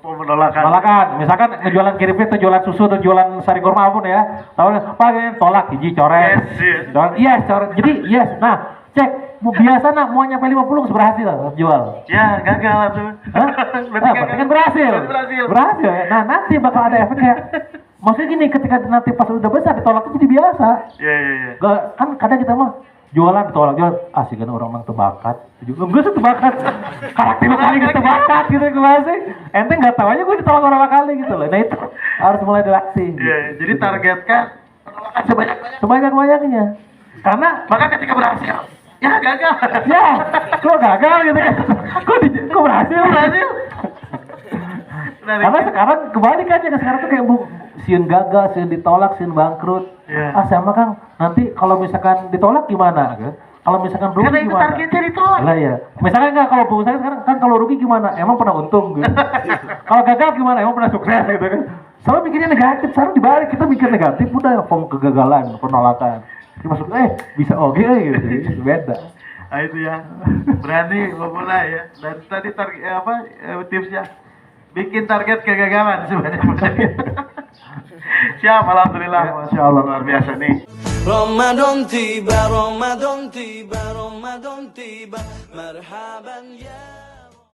Penolakan. Misalkan ngejualan kiripit atau jualan susu atau jualan sari kurma apapun ya. Tahu Pak ini tolak hiji coret. Yes, coret. Jadi yes. Nah, cek biasa nak mau nyampe 50 berhasil jual. Ya, gagal tuh. Berarti kan berhasil. Berhasil ya. Nah, nanti bakal ada efeknya. Maksudnya gini, ketika nanti pas udah besar ditolak itu jadi biasa. Iya. Kan kadang kita mah jualan ditolak, asik kan orang mang tebakat. Juga gue sih tebakat. Karakter lu kali gitu tebakat gitu gue masih. Ente nggak tahu aja gue ditolak berapa kali gitu loh. Nah itu harus mulai dilatih. Iya, jadi targetkan penolakan sebanyak-banyaknya. Karena maka ketika berhasil, ya gagal. ya, kok gagal gitu kan? Kok berhasil? Karena sekarang kebalikannya, sekarang tuh kayak siun gagal, siun ditolak, siun bangkrut. Yeah. Sama Kang, nanti kalau misalkan ditolak gimana? Kalau misalkan rugi karena itu gimana? targetnya ditolak. Lah ya. Misalkan enggak, kalau buku saya sekarang kan kalau rugi gimana? Emang pernah untung gitu. Kalau gagal gimana? Emang pernah sukses gitu kan? Selalu mikirnya negatif, sekarang dibalik kita mikir negatif, udah form kegagalan, penolakan. Kita masuk bisa oke gitu. Beda. Nah itu ya, berani memulai ya. Dan tadi tipsnya bikin target kegagalan sebenarnya. Siap, alhamdulillah, masya Allah luar biasa nih. Ramadan tiba, Ramadan tiba, Ramadan tiba, marhaban ya.